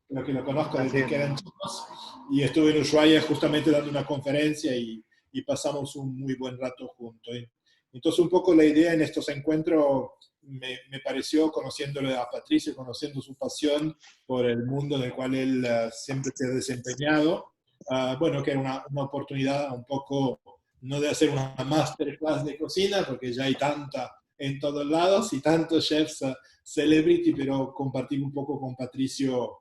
pero que lo conozco Así desde es. que eran chicos, y estuve en Ushuaia justamente dando una conferencia y pasamos un muy buen rato juntos. Entonces, un poco la idea en estos encuentros me pareció, conociéndole a Patricio, conociendo su pasión por el mundo en el cual él siempre se ha desempeñado, bueno, que era una oportunidad un poco, no de hacer una masterclass de cocina, porque ya hay tanta en todos lados y tantos chefs celebrity, pero compartir un poco con Patricio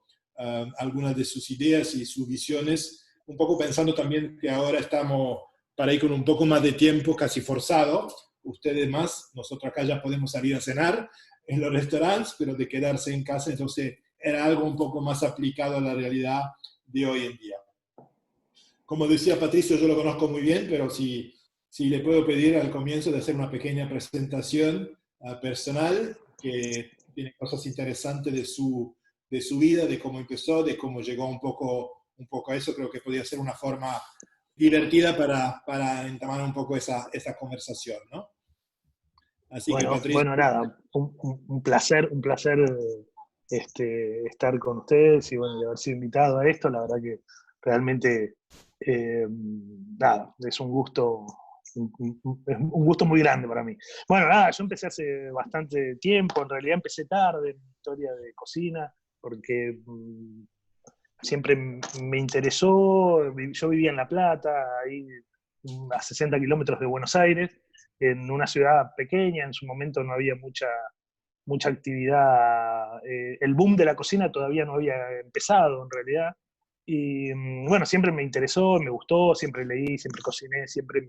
algunas de sus ideas y sus visiones, un poco pensando también que ahora estamos para ir con un poco más de tiempo, casi forzado, ustedes más, nosotros acá ya podemos salir a cenar en los restaurantes, pero de quedarse en casa, entonces era algo un poco más aplicado a la realidad de hoy en día. Como decía Patricio, yo lo conozco muy bien, pero si le puedo pedir al comienzo de hacer una pequeña presentación personal, que tiene cosas interesantes de su vida, de cómo empezó, de cómo llegó un poco a eso, creo que podría ser una forma divertida para entamar un poco esa conversación, ¿no? Así que Patricio. Bueno, nada, un placer estar con ustedes y bueno, de haber sido invitado a esto. La verdad que realmente, nada, es un gusto, un gusto muy grande para mí. Bueno, nada, yo empecé hace bastante tiempo, en realidad empecé tarde en mi historia de cocina, porque siempre me interesó. Yo vivía en La Plata, ahí a 60 kilómetros de Buenos Aires, en una ciudad pequeña. En su momento no había mucha actividad, el boom de la cocina todavía no había empezado en realidad, y bueno, siempre me interesó, me gustó, siempre leí, siempre cociné, siempre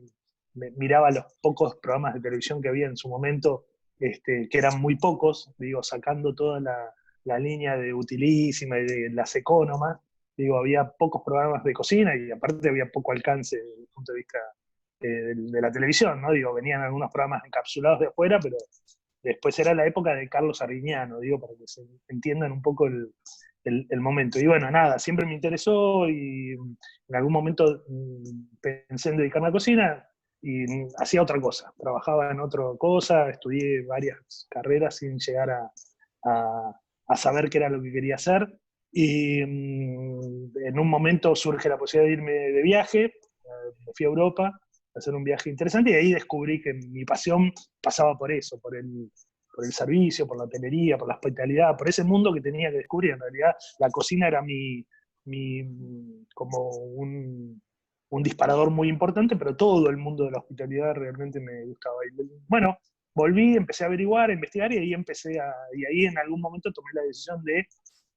miraba los pocos programas de televisión que había en su momento, que eran muy pocos, digo, sacando toda la línea de Utilísima y de Las Economas, digo, había pocos programas de cocina y aparte había poco alcance desde el punto de vista de la televisión, ¿no? Digo, venían algunos programas encapsulados de afuera, pero después era la época de Carlos Arguiñano, digo, para que se entiendan un poco el momento. Y bueno, nada, siempre me interesó y en algún momento pensé en dedicarme a la cocina y hacía otra cosa. Trabajaba en otra cosa, estudié varias carreras sin llegar a saber qué era lo que quería hacer. Y en un momento surge la posibilidad de irme de viaje, me fui a Europa, hacer un viaje interesante, y ahí descubrí que mi pasión pasaba por eso, por el servicio, por la hotelería, por la hospitalidad, por ese mundo que tenía que descubrir. En realidad la cocina era como un disparador muy importante, pero todo el mundo de la hospitalidad realmente me gustaba. Y bueno, volví, empecé a averiguar, a investigar, y y ahí en algún momento tomé la decisión de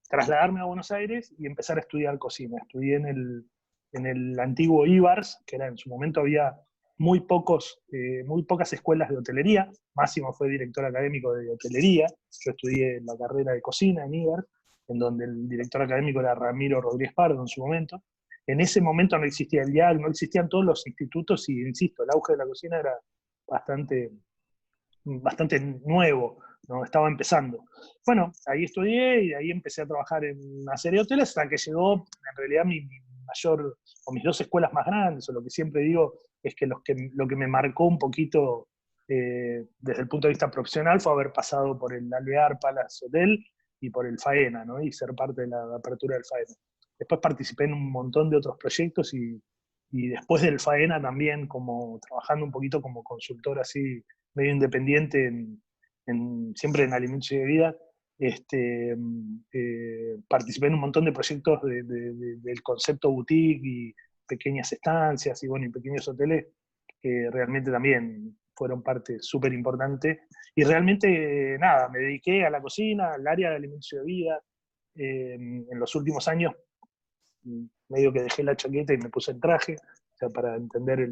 trasladarme a Buenos Aires y empezar a estudiar cocina. Estudié en el antiguo IBARS, que era en su momento había muy pocas escuelas de hotelería. Máximo fue director académico de hotelería. Yo estudié la carrera de cocina en IBARS, en donde el director académico era Ramiro Rodríguez Pardo en su momento. En ese momento no existía el IAC, no existían todos los institutos y, insisto, el auge de la cocina era bastante nuevo, ¿no? Estaba empezando. Bueno, ahí estudié y ahí empecé a trabajar en una serie de hoteles hasta que llegó, en realidad, mi mayor, o mis dos escuelas más grandes, o lo que siempre digo es que lo que me marcó un poquito desde el punto de vista profesional fue haber pasado por el Alvear Palace Hotel y por el Faena, ¿no? Y ser parte de la apertura del Faena. Después participé en un montón de otros proyectos y después del Faena también como trabajando un poquito como consultor así medio independiente siempre en alimentos y bebidas. Participé en un montón de proyectos del concepto boutique y pequeñas estancias y, bueno, y pequeños hoteles que realmente también fueron parte súper importante. Y realmente, nada, me dediqué a la cocina, al área de alimentos y bebidas. En los últimos años, medio que dejé la chaqueta y me puse el traje, o sea, para entender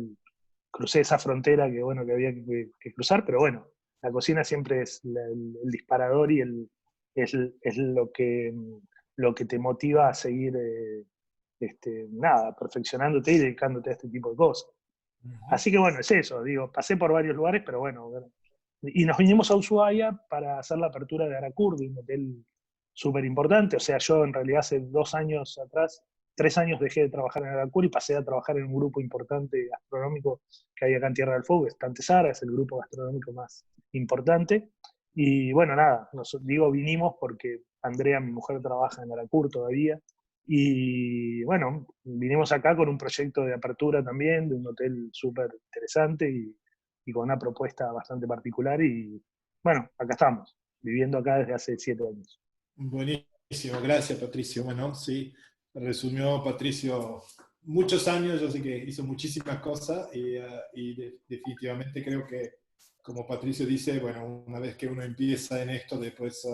crucé esa frontera que, bueno, que había que cruzar, pero bueno, la cocina siempre es el disparador y es lo que te motiva a seguir, nada, perfeccionándote y dedicándote a este tipo de cosas. Así que bueno, es eso, digo, pasé por varios lugares, pero bueno, y nos vinimos a Ushuaia para hacer la apertura de Aracurdi, un hotel súper importante. O sea, yo en realidad hace 2 años atrás, 3 años dejé de trabajar en Aracur y pasé a trabajar en un grupo importante gastronómico que hay acá en Tierra del Fuego, es Tantesara, es el grupo gastronómico más importante. Y bueno, nada, digo vinimos porque Andrea, mi mujer, trabaja en Aracur todavía. Y bueno, vinimos acá con un proyecto de apertura también, de un hotel súper interesante y con una propuesta bastante particular. Y bueno, acá estamos, viviendo acá desde hace 7 años. Buenísimo, gracias Patricio. Bueno, sí, resumió Patricio muchos años, yo sé que hizo muchísimas cosas definitivamente creo que, como Patricio dice, bueno, una vez que uno empieza en esto, después,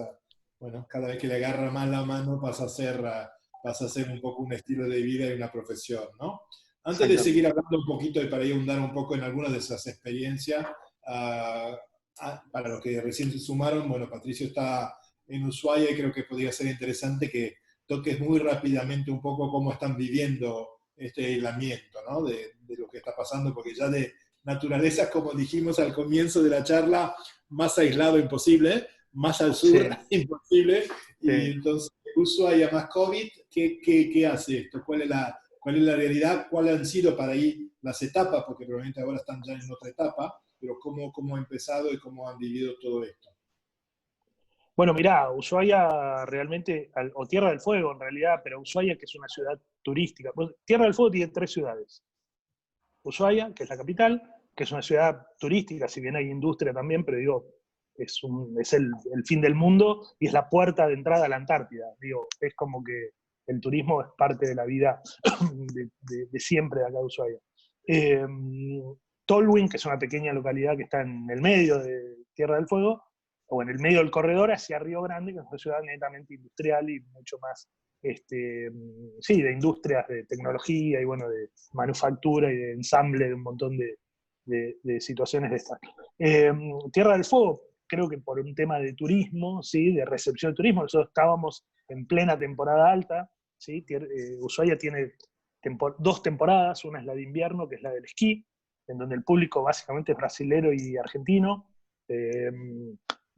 bueno, cada vez que le agarra más la mano pasa a ser un poco un estilo de vida y una profesión, ¿no? Antes de seguir hablando un poquito y para ir ahondar un poco en algunas de esas experiencias, para los que recién se sumaron, bueno, Patricio está en Ushuaia y creo que podría ser interesante que toques muy rápidamente un poco cómo están viviendo este aislamiento, ¿no? De lo que está pasando, porque ya de naturaleza, como dijimos al comienzo de la charla, más aislado imposible, más al sur imposible, y entonces Ushuaia más COVID, ¿qué hace esto? ¿Cuál es la realidad? ¿Cuáles han sido para ahí las etapas? Porque probablemente ahora están ya en otra etapa, pero ¿cómo ha empezado y cómo han vivido todo esto? Bueno, mirá, Ushuaia realmente, o Tierra del Fuego en realidad, pero Ushuaia, que es una ciudad turística. Tierra del Fuego tiene 3 ciudades. Ushuaia, que es la capital, que es una ciudad turística, si bien hay industria también, pero digo, es el fin del mundo y es la puerta de entrada a la Antártida. Digo, es como que el turismo es parte de la vida de siempre de acá de Ushuaia. Tolwyn, que es una pequeña localidad que está en el medio de Tierra del Fuego, o en el medio del corredor hacia Río Grande, que es una ciudad netamente industrial y mucho más, sí, de industrias, de tecnología y bueno, de manufactura y de ensamble de un montón de situaciones de estas. Tierra del Fuego, creo que por un tema de turismo, ¿sí? De recepción de turismo, nosotros estábamos en plena temporada alta, ¿sí? Ushuaia tiene 2 temporadas, una es la de invierno, que es la del esquí, en donde el público básicamente es brasilero y argentino,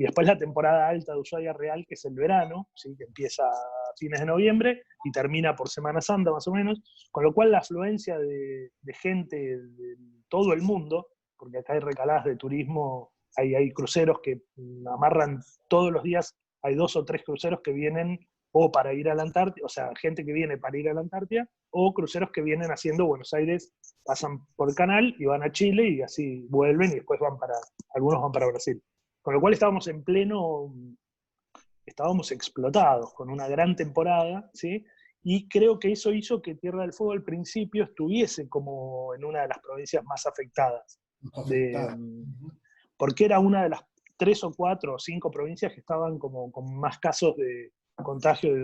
y después la temporada alta de Ushuaia Real, que es el verano, ¿sí? Que empieza a fines de noviembre y termina por Semana Santa más o menos, con lo cual la afluencia de gente de todo el mundo, porque acá hay recaladas de turismo, hay cruceros que amarran todos los días, hay 2 o 3 cruceros que vienen o para ir a la Antártida, o sea, gente que viene para ir a la Antártida, o cruceros que vienen haciendo Buenos Aires, pasan por el canal y van a Chile y así vuelven y después algunos van para Brasil. Con lo cual estábamos explotados con una gran temporada, ¿sí? Y creo que eso hizo que Tierra del Fuego al principio estuviese como en una de las provincias más afectadas. Porque era una de las 3 o 4 o 5 provincias que estaban como con más casos de contagio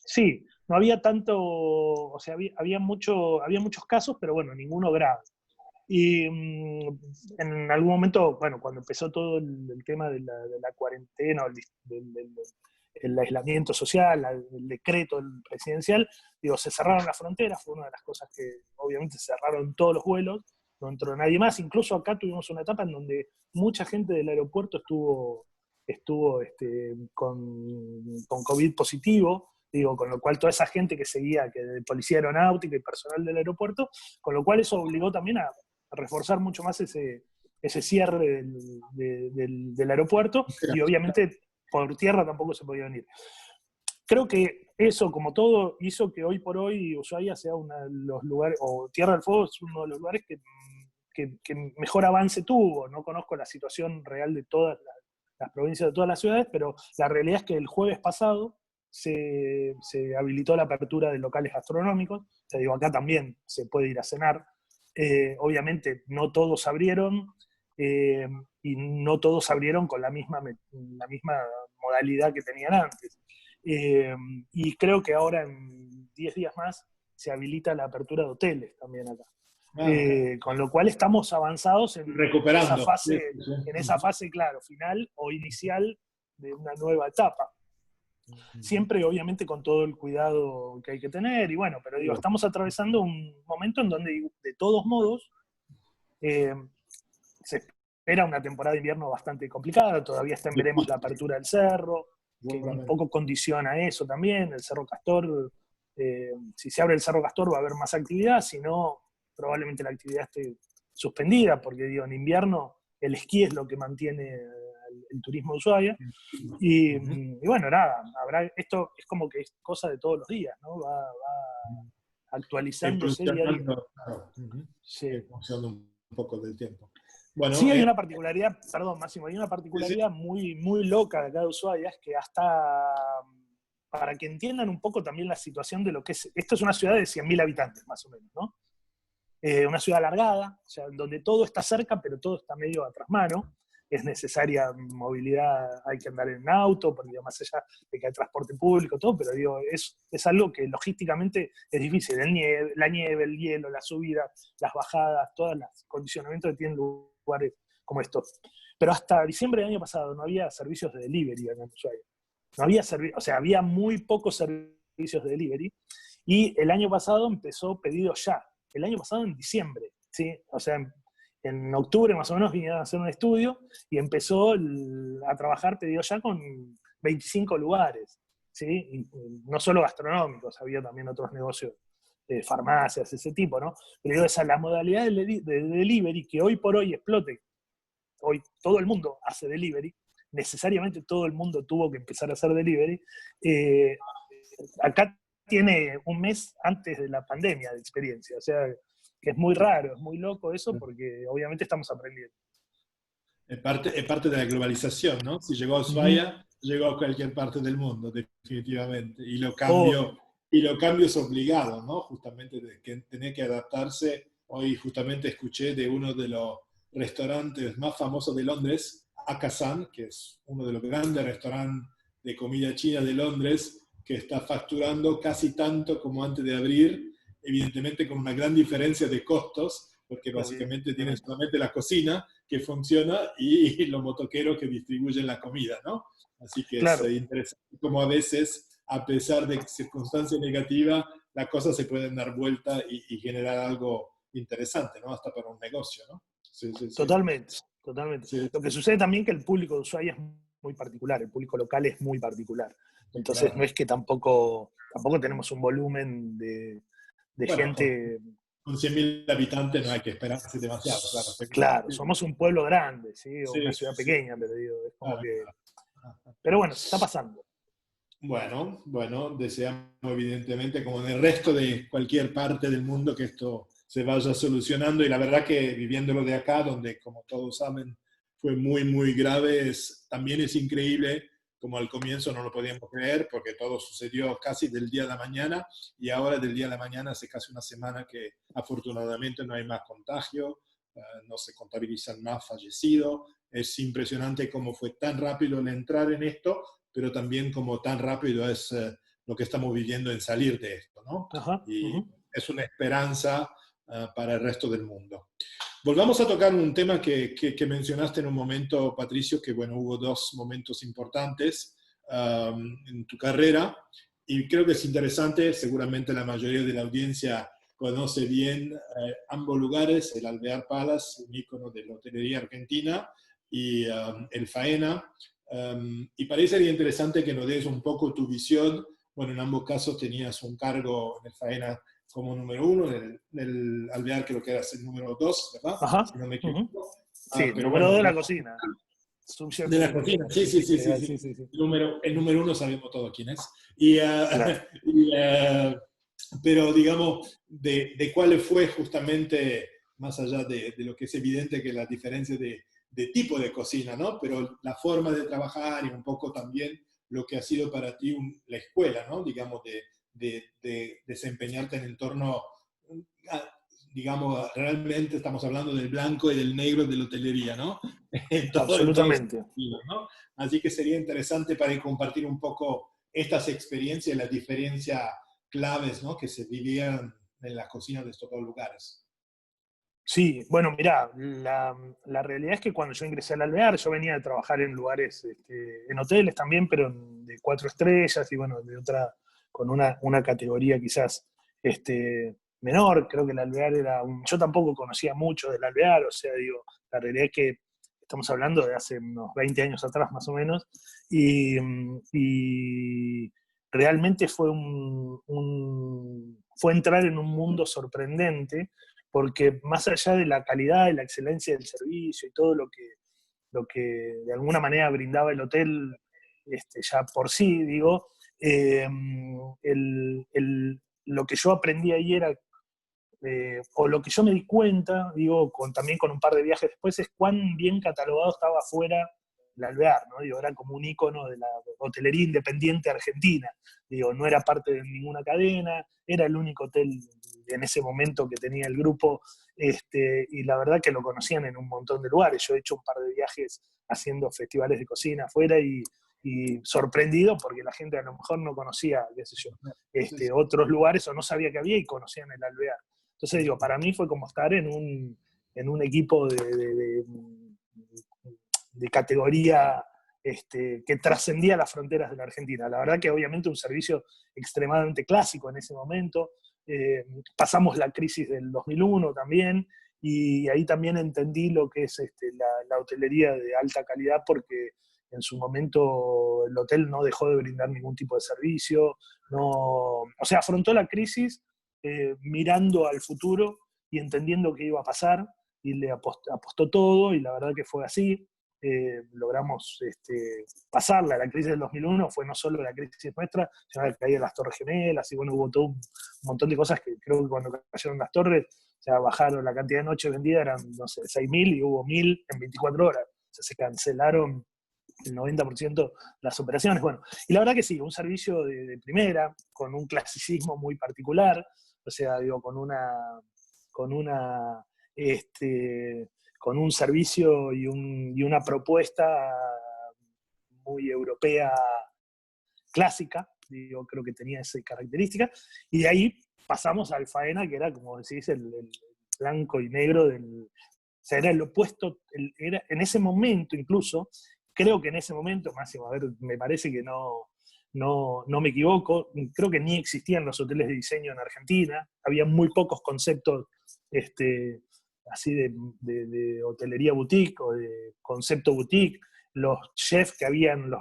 sí, no había tanto, o sea, había muchos casos, pero bueno, ninguno grave. Y en algún momento, bueno, cuando empezó todo el tema de la cuarentena, el aislamiento social, el decreto presidencial, digo, se cerraron las fronteras, fue una de las cosas que obviamente cerraron todos los vuelos, no entró nadie más, incluso acá tuvimos una etapa en donde mucha gente del aeropuerto estuvo con COVID positivo, digo, con lo cual toda esa gente que seguía, que de policía aeronáutica y personal del aeropuerto, con lo cual eso obligó también a reforzar mucho más ese cierre del aeropuerto, y obviamente por tierra tampoco se podía venir. Creo que eso, como todo, hizo que hoy por hoy Ushuaia sea uno de los lugares, o Tierra del Fuego es uno de los lugares que mejor avance tuvo. No conozco la situación real de todas las provincias, de todas las ciudades, pero la realidad es que el jueves pasado se habilitó la apertura de locales gastronómicos. Te digo, acá también se puede ir a cenar. Obviamente no todos abrieron, y no todos abrieron con la misma modalidad que tenían antes. Y creo que ahora en 10 días más se habilita la apertura de hoteles también acá. Con lo cual estamos avanzados en esa fase, claro, final o inicial de una nueva etapa. Siempre, obviamente, con todo el cuidado que hay que tener, y bueno, pero digo, estamos atravesando un momento en donde, de todos modos, se espera una temporada de invierno bastante complicada, todavía veremos la apertura del cerro, que un poco condiciona eso también, el Cerro Castor, si se abre el Cerro Castor va a haber más actividad, si no, probablemente la actividad esté suspendida, porque digo, en invierno el esquí es lo que mantiene el turismo de Ushuaia. Y bueno, nada, esto es como que es cosa de todos los días, ¿no? Va actualizándose diariamente. Evolucionando, claro. Sí. En función un poco del tiempo. Bueno, sí, hay una particularidad, perdón, Máximo, hay una sí. particularidad muy, muy loca de acá de Ushuaia, es que hasta, para que entiendan un poco también la situación de lo que es, esto es una ciudad de 100.000 habitantes, más o menos, ¿no? Una ciudad alargada, o sea, donde todo está cerca, pero todo está medio a trasmano. Es necesaria movilidad, hay que andar en auto, porque digo, más allá de que hay transporte público, todo, pero digo, es algo que logísticamente es difícil. La nieve, el hielo, la subida, las bajadas, todos los condicionamientos que tienen lugares como estos. Pero hasta diciembre del año pasado no había servicios de delivery acá en Ushuaia. No había o sea, había muy pocos servicios de delivery, y el año pasado empezó Pedido Ya. El año pasado en diciembre, ¿sí? O sea, en octubre más o menos vinieron a hacer un estudio y empezó a trabajar Pedido Ya con 25 lugares, ¿sí? Y no solo gastronómicos, había también otros negocios, farmacias, ese tipo, ¿no? Pero digo, esa es la modalidad de delivery que hoy por hoy explote. Hoy todo el mundo hace delivery, necesariamente todo el mundo tuvo que empezar a hacer delivery. Acá tiene un mes antes de la pandemia de experiencia, o sea, que es muy raro, es muy loco eso, porque obviamente estamos aprendiendo. Es parte de la globalización, ¿no? Si llegó a Ushuaia, llegó a cualquier parte del mundo, definitivamente. Obvio. Y lo cambio es obligado, ¿no? Justamente de que tener que adaptarse. Hoy justamente escuché de uno de los restaurantes más famosos de Londres, Akasan, que es uno de los grandes restaurantes de comida china de Londres, que está facturando casi tanto como antes de abrir, evidentemente con una gran diferencia de costos, porque básicamente tienen solamente la cocina que funciona y los motoqueros que distribuyen la comida, ¿no? Así que Claro. es interesante como a veces, a pesar de circunstancias negativas, las cosas se pueden dar vuelta y generar algo interesante, ¿no? Hasta para un negocio, ¿no? Sí, sí, sí. Totalmente, totalmente. Sí. Lo que sucede también es que el público de Ushuaia es muy particular, el público local es muy particular. Entonces claro, no es que tampoco tenemos un volumen de gente... Con 100.000 habitantes no hay que esperarse demasiado, claro. Claro, somos un pueblo grande, ¿sí? O una ciudad pequeña, pero digo, es como que... Pero bueno, está pasando. Bueno, deseamos evidentemente, como en el resto de cualquier parte del mundo, que esto se vaya solucionando, y la verdad que viviéndolo de acá, donde como todos saben fue muy, muy grave, también es increíble, como al comienzo no lo podíamos creer, porque todo sucedió casi del día a la mañana, y ahora del día a la mañana hace casi una semana que afortunadamente no hay más contagio, no se contabilizan más fallecidos. Es impresionante cómo fue tan rápido el entrar en esto, pero también como tan rápido es lo que estamos viviendo en salir de esto, ¿no? Ajá, y es una esperanza para el resto del mundo. Volvamos a tocar un tema que mencionaste en un momento, Patricio, que bueno, hubo dos momentos importantes en tu carrera, y creo que es interesante, seguramente la mayoría de la audiencia conoce bien ambos lugares, el Alvear Palace, un ícono de la hotelería argentina, y el Faena. Y parecería interesante que nos des un poco tu visión. Bueno, en ambos casos tenías un cargo en el Faena como número 1, en el Alvear creo que eras el número 2, ¿verdad? Ajá. Si no me equivoco. Sí, pero número 2 de la cocina. De la cocina, sí. El número 1 sabemos todos quién es. Claro. Pero digamos, de cuál fue justamente, más allá de lo que es evidente que la diferencia de tipo de cocina, ¿no? Pero la forma de trabajar y un poco también lo que ha sido para ti la escuela, ¿no? Digamos, de desempeñarte en el entorno, digamos, realmente estamos hablando del blanco y del negro de la hotelería, ¿no? Absolutamente. ¿no? Así que sería interesante para compartir un poco estas experiencias y las diferencias claves, ¿no? Que se vivían en las cocinas de estos dos lugares. Sí, bueno, mirá, la realidad es que cuando yo ingresé al Alvear, yo venía de trabajar en lugares, en hoteles también, pero de 4 estrellas y bueno, de otra, con una categoría quizás menor. Creo que el Alvear yo tampoco conocía mucho del Alvear, o sea, digo, la realidad es que estamos hablando de hace unos 20 años atrás más o menos, y realmente fue fue entrar en un mundo sorprendente, porque más allá de la calidad y la excelencia del servicio y todo lo que lo que de alguna manera brindaba el hotel ya por sí, digo, lo que yo aprendí ahí era, o lo que yo me di cuenta, digo, también con un par de viajes después, es cuán bien catalogado estaba afuera el Alvear, ¿no? Digo, era como un ícono de la hotelería independiente argentina. Digo, no era parte de ninguna cadena, era el único hotel en ese momento que tenía el grupo, y la verdad que lo conocían en un montón de lugares. Yo he hecho un par de viajes haciendo festivales de cocina afuera y sorprendido porque la gente a lo mejor no conocía, qué sé yo, otros lugares o no sabía que había y conocían el Alvear. Entonces digo, para mí fue como estar en un equipo de categoría que trascendía las fronteras de la Argentina. La verdad que obviamente un servicio extremadamente clásico en ese momento. Pasamos la crisis del 2001 también, y ahí también entendí lo que es la hotelería de alta calidad, porque en su momento el hotel no dejó de brindar ningún tipo de servicio, o sea, afrontó la crisis mirando al futuro y entendiendo qué iba a pasar, y le apostó todo, y la verdad que fue así. Logramos pasarla. La crisis del 2001 fue no solo la crisis nuestra, sino la caída de las Torres Gemelas, y bueno, hubo todo un montón de cosas que creo que cuando cayeron las torres, o sea, bajaron la cantidad de noches vendidas, eran, no sé, 6.000 y hubo 1.000 en 24 horas. O sea, se cancelaron el 90% de las operaciones. Bueno, y la verdad que sí, un servicio de primera, con un clasicismo muy particular, o sea, digo, con con un servicio y una propuesta muy europea clásica, digo, creo que tenía esa característica, y de ahí pasamos al Faena, que era, como decís, el blanco y negro o sea, era el opuesto, era, en ese momento incluso, creo que en ese momento, Máximo, a ver, me parece que no me equivoco, creo que ni existían los hoteles de diseño en Argentina, había muy pocos conceptos así de hotelería boutique o de concepto boutique. Los chefs que habían, los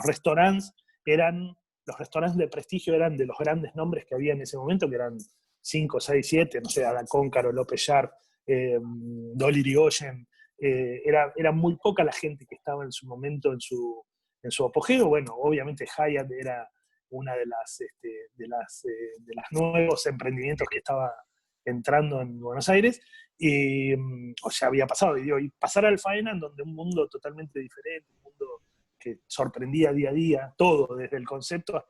restaurantes los restaurantes de prestigio eran de los grandes nombres que había en ese momento, que eran 5, 6, 7, no sé, Adacón, Caro López Sharp, Dolly Irigoyen. Era muy poca la gente que estaba en su momento en su apogeo. Bueno, obviamente Hyatt era una de las nuevos emprendimientos que estaba entrando en Buenos Aires, o sea, había pasado, y pasar al Faena, en donde un mundo totalmente diferente, un mundo que sorprendía día a día, todo, desde el concepto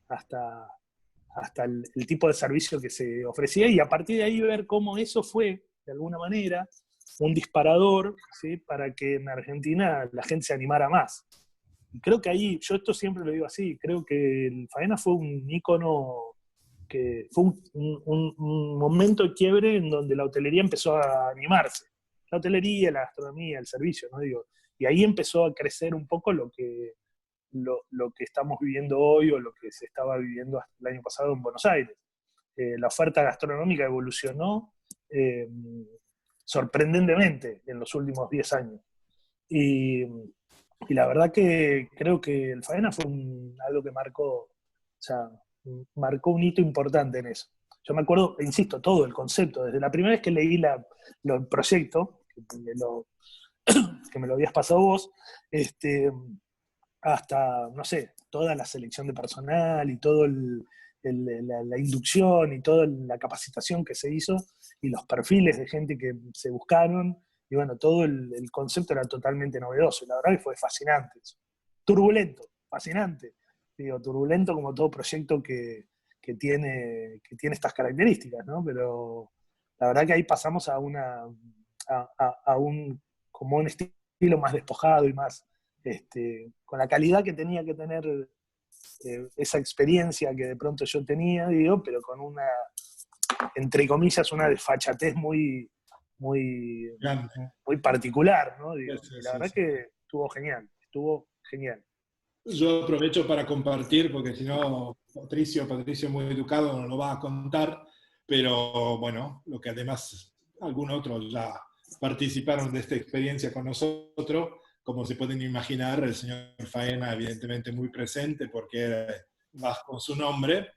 hasta el tipo de servicio que se ofrecía, y a partir de ahí ver cómo eso fue, de alguna manera, un disparador, ¿sí?, para que en Argentina la gente se animara más. Y creo que ahí, yo esto siempre lo digo así, creo que el Faena fue un ícono, que fue un momento de quiebre en donde la hotelería empezó a animarse. La hotelería, la gastronomía, el servicio, ¿no? Digo, y ahí empezó a crecer un poco lo que estamos viviendo hoy, o lo que se estaba viviendo hasta el año pasado en Buenos Aires. La oferta gastronómica evolucionó sorprendentemente en los últimos 10 años. Y la verdad que creo que el Faena fue algo que marcó un hito importante en eso. Yo me acuerdo, insisto, todo el concepto, desde la primera vez que leí el proyecto, que me lo habías pasado vos, hasta, no sé, toda la selección de personal y todo la inducción y toda la capacitación que se hizo, y los perfiles de gente que se buscaron, y bueno, todo el concepto era totalmente novedoso, y la verdad que fue fascinante. Turbulento, fascinante. Digo, turbulento como todo proyecto que tiene estas características, ¿no? Pero la verdad que ahí pasamos a como un estilo más despojado y más, con la calidad que tenía que tener esa experiencia que de pronto yo tenía, digo, pero con entre comillas, una desfachatez muy, muy, muy particular, ¿no? Digo, y la verdad que estuvo genial. Yo aprovecho para compartir, porque si no, Patricio muy educado, nos lo va a contar, pero bueno, lo que además algunos otros ya participaron de esta experiencia con nosotros, como se pueden imaginar, el señor Faena evidentemente muy presente, porque era más con su nombre,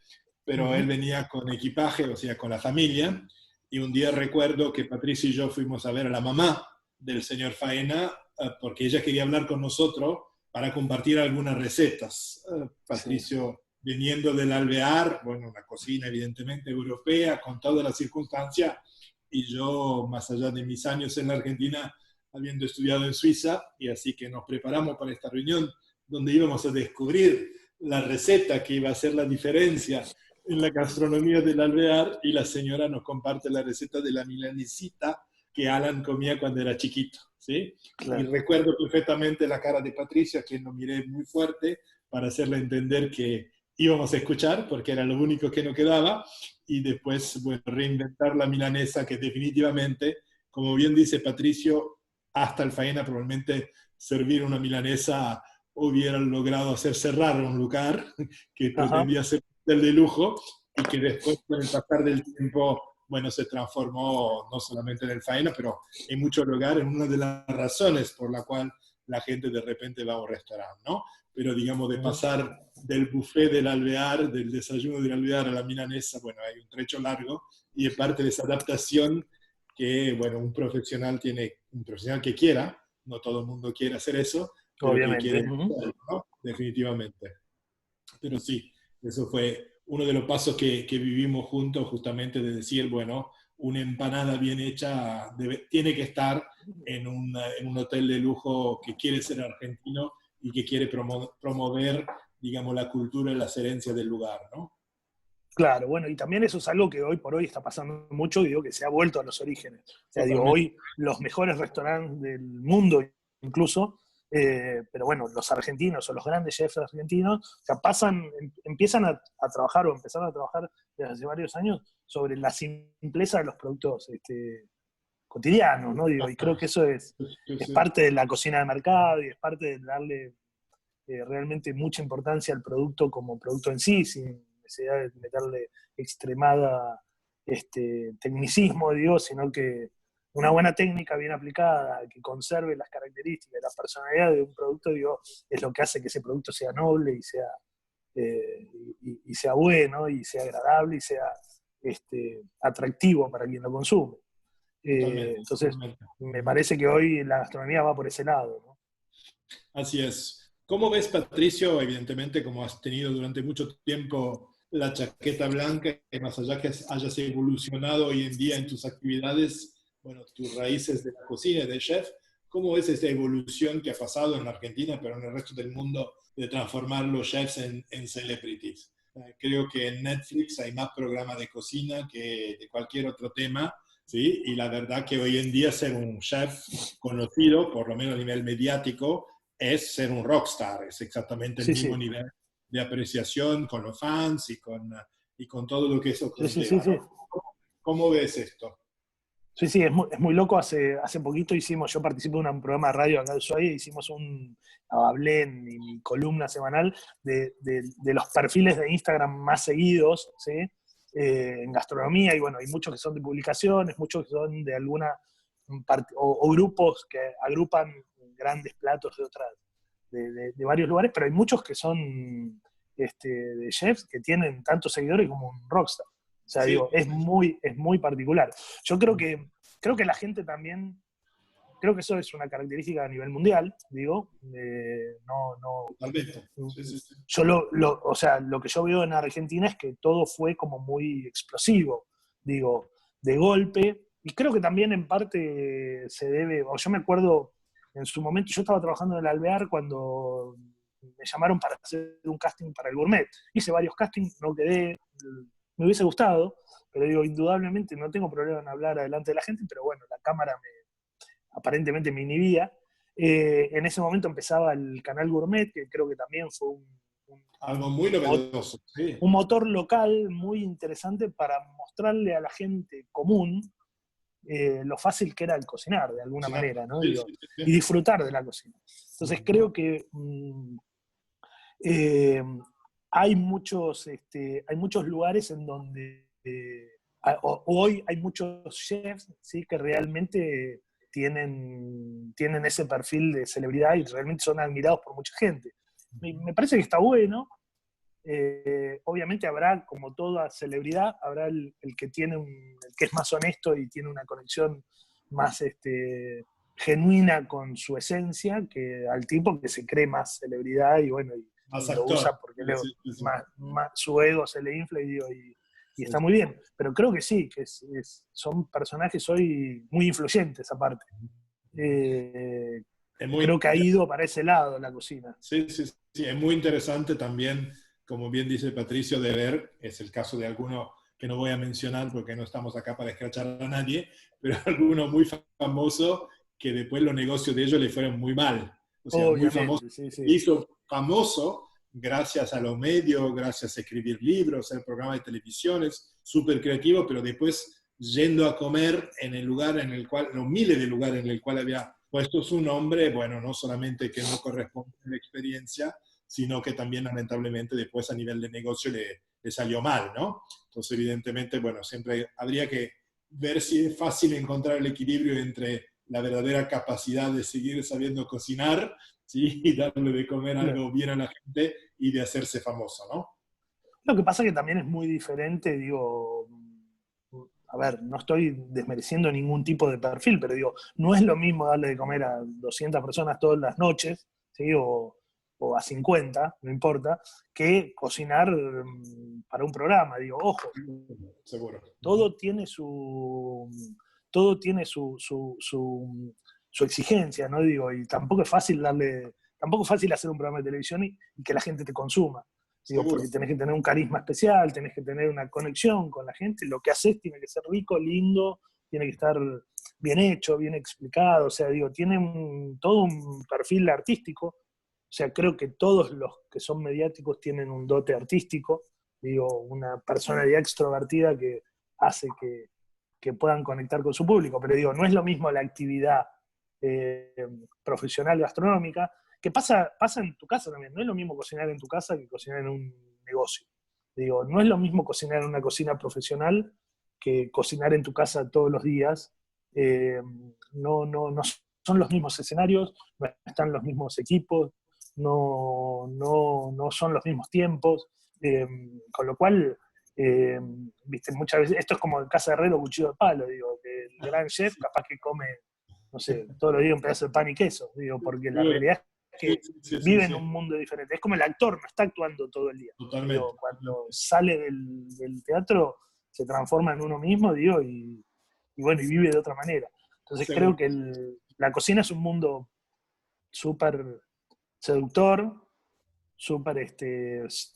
pero él venía con equipaje, o sea, con la familia, y un día recuerdo que Patricio y yo fuimos a ver a la mamá del señor Faena porque ella quería hablar con nosotros para compartir algunas recetas. Patricio, viniendo del Alvear, bueno, una cocina evidentemente europea, con todas las circunstancias, y yo, más allá de mis años en la Argentina, habiendo estudiado en Suiza, y así que nos preparamos para esta reunión donde íbamos a descubrir la receta que iba a hacer la diferencia en la gastronomía del Alvear, y la señora nos comparte la receta de la milanesita que Alan comía cuando era chiquito, ¿sí? Claro. Y recuerdo perfectamente la cara de Patricia, que lo miré muy fuerte para hacerle entender que íbamos a escuchar, porque era lo único que nos quedaba, y después, bueno, reinventar la milanesa, que definitivamente, como bien dice Patricio, hasta el Faena probablemente servir una milanesa hubieran logrado hacer cerrar un lugar que pretendía ser el de lujo, y que después, con el pasar del tiempo, bueno, se transformó no solamente en el Faena, pero en muchos lugares, en una de las razones por la cual la gente de repente va a un restaurante, ¿no? Pero digamos, de pasar del buffet del Alvear, del desayuno del Alvear a la milanesa, bueno, hay un trecho largo, y es parte de esa adaptación que, bueno, un profesional que quiera, no todo el mundo quiere hacer eso, pero que Obviamente. quiere hacerlo, ¿no? Definitivamente. Pero sí, eso fue uno de los pasos que vivimos juntos, justamente de decir, bueno, una empanada bien hecha tiene que estar en un hotel de lujo que quiere ser argentino y que quiere promover, digamos, la cultura y las herencias del lugar, ¿no? Claro, bueno, y también eso es algo que hoy por hoy está pasando mucho, y digo que se ha vuelto a los orígenes. O sea, digo, Totalmente. hoy los mejores restaurantes del mundo, incluso, pero bueno, los argentinos o los grandes chefs argentinos, o sea, empiezan a trabajar, o empezaron a trabajar desde hace varios años, sobre la simpleza de los productos cotidianos, ¿no? Digo, y creo que eso es parte de la cocina de mercado, y es parte de darle realmente mucha importancia al producto como producto en sí, sin necesidad de meterle extremada tecnicismo, digo, sino que una buena técnica bien aplicada, que conserve las características, la personalidad de un producto, digo, es lo que hace que ese producto sea noble y sea, y sea bueno, y sea agradable, y sea atractivo para quien lo consume. Totalmente, Entonces, totalmente. me parece que hoy la gastronomía va por ese lado, ¿no? Así es. ¿Cómo ves, Patricio? Evidentemente, como has tenido durante mucho tiempo la chaqueta blanca, y más allá que hayas evolucionado hoy en día en tus actividades, bueno, tus raíces de la cocina, de chef, ¿cómo ves esta evolución que ha pasado en la Argentina, pero en el resto del mundo, de transformar los chefs en celebrities? Creo que en Netflix hay más programas de cocina que de cualquier otro tema, ¿sí? Y la verdad que hoy en día ser un chef conocido, por lo menos a nivel mediático, es ser un rockstar, es exactamente el Sí, mismo sí. nivel de apreciación con los fans y con todo lo que eso Sí, sí, sí, conlleva, sí. ¿no? ¿Cómo ves esto? Sí, sí, es muy loco. Hace poquito yo participé de un programa de radio acá de Ushuaia, hablé en mi columna semanal de los perfiles de Instagram más seguidos, ¿sí? En gastronomía, y bueno, hay muchos que son de publicaciones, muchos que son de alguna o grupos que agrupan grandes platos de varios lugares, pero hay muchos que son de chefs que tienen tantos seguidores como un rockstar. O sea, Sí, digo, es muy particular. Yo creo que la gente también, creo que eso es una característica a nivel mundial, digo, totalmente. Sí, sí, sí. yo o sea, lo que yo veo en Argentina es que todo fue como muy explosivo, digo, de golpe, y creo que también en parte se debe, o yo me acuerdo, en su momento yo estaba trabajando en el Alvear cuando me llamaron para hacer un casting para el Gourmet. Hice varios castings, no quedé, me hubiese gustado, pero digo, indudablemente no tengo problema en hablar adelante de la gente, pero bueno, la cámara aparentemente me inhibía. En ese momento empezaba el canal Gourmet, que creo que también fue Algo muy novedoso, sí. un motor local muy interesante para mostrarle a la gente común lo fácil que era el cocinar, de alguna Cocinar. manera, ¿no? Sí, Digo, sí, sí, y sí. disfrutar de la cocina. Entonces creo que eh, hay muchos lugares en donde hoy hay muchos chefs, ¿sí? Que realmente tienen ese perfil de celebridad y realmente son admirados por mucha gente. Me parece que está bueno. Obviamente habrá, como toda celebridad, habrá el que es más honesto y tiene una conexión más genuina con su esencia que al tipo que se cree más celebridad y bueno, Más y lo actor. usa porque Sí, sí, sí. su ego se le infla y está muy bien. Pero creo que sí, que son personajes hoy muy influyentes aparte. Es muy Creo que ha ido para ese lado la cocina. Sí, sí, sí, es muy interesante también, como bien dice Patricio, de ver, es el caso de alguno que no voy a mencionar porque no estamos acá para escrachar a nadie, pero alguno muy famoso que después los negocios de ellos le fueron muy mal. O sea, muy famoso. Obviamente, sí, sí. Hizo famoso gracias a los medios, gracias a escribir libros, hacer programas de televisiones, súper creativo, pero después yendo a comer en el lugar en el cual, los miles de lugares en el cual había puesto su nombre, bueno, no solamente que no corresponde a la experiencia, sino que también lamentablemente después a nivel de negocio le salió mal, ¿no? Entonces, evidentemente, bueno, siempre habría que ver si es fácil encontrar el equilibrio entre la verdadera capacidad de seguir sabiendo cocinar, ¿sí? Y darle de comer algo bien a la gente y de hacerse famoso, ¿no? Lo que pasa que también es muy diferente, digo, a ver, no estoy desmereciendo ningún tipo de perfil, pero digo, no es lo mismo darle de comer a 200 personas todas las noches, ¿sí? O a 50, no importa, que cocinar para un programa. Digo, ojo, Seguro. todo tiene todo tiene su exigencia, ¿no? Digo, y tampoco es fácil hacer un programa de televisión y que la gente te consuma. Digo, Seguro. porque tenés que tener un carisma especial, tenés que tener una conexión con la gente, lo que haces tiene que ser rico, lindo, tiene que estar bien hecho, bien explicado, o sea, digo, tiene todo un perfil artístico, o sea, creo que todos los que son mediáticos tienen un dote artístico, digo, una personalidad extrovertida que hace que puedan conectar con su público, pero digo, no es lo mismo la actividad eh, profesional gastronómica, que pasa en tu casa también, no es lo mismo cocinar en tu casa que cocinar en un negocio. Digo, no es lo mismo cocinar en una cocina profesional que cocinar en tu casa todos los días. No son los mismos escenarios, no están los mismos equipos, no son los mismos tiempos, con lo cual, viste, muchas veces, esto es como en casa de herrero, cuchillo de palo, digo, que el gran chef capaz que come, no sé, todos los días un pedazo de pan y queso, digo, porque la realidad es Sí, que sí, sí, vive en sí. un mundo diferente. Es como el actor, no está actuando todo el día. Totalmente. Digo, cuando sale del teatro se transforma en uno mismo, digo, y bueno, y vive de otra manera. Entonces creo Seguro. que la cocina es un mundo súper seductor, súper,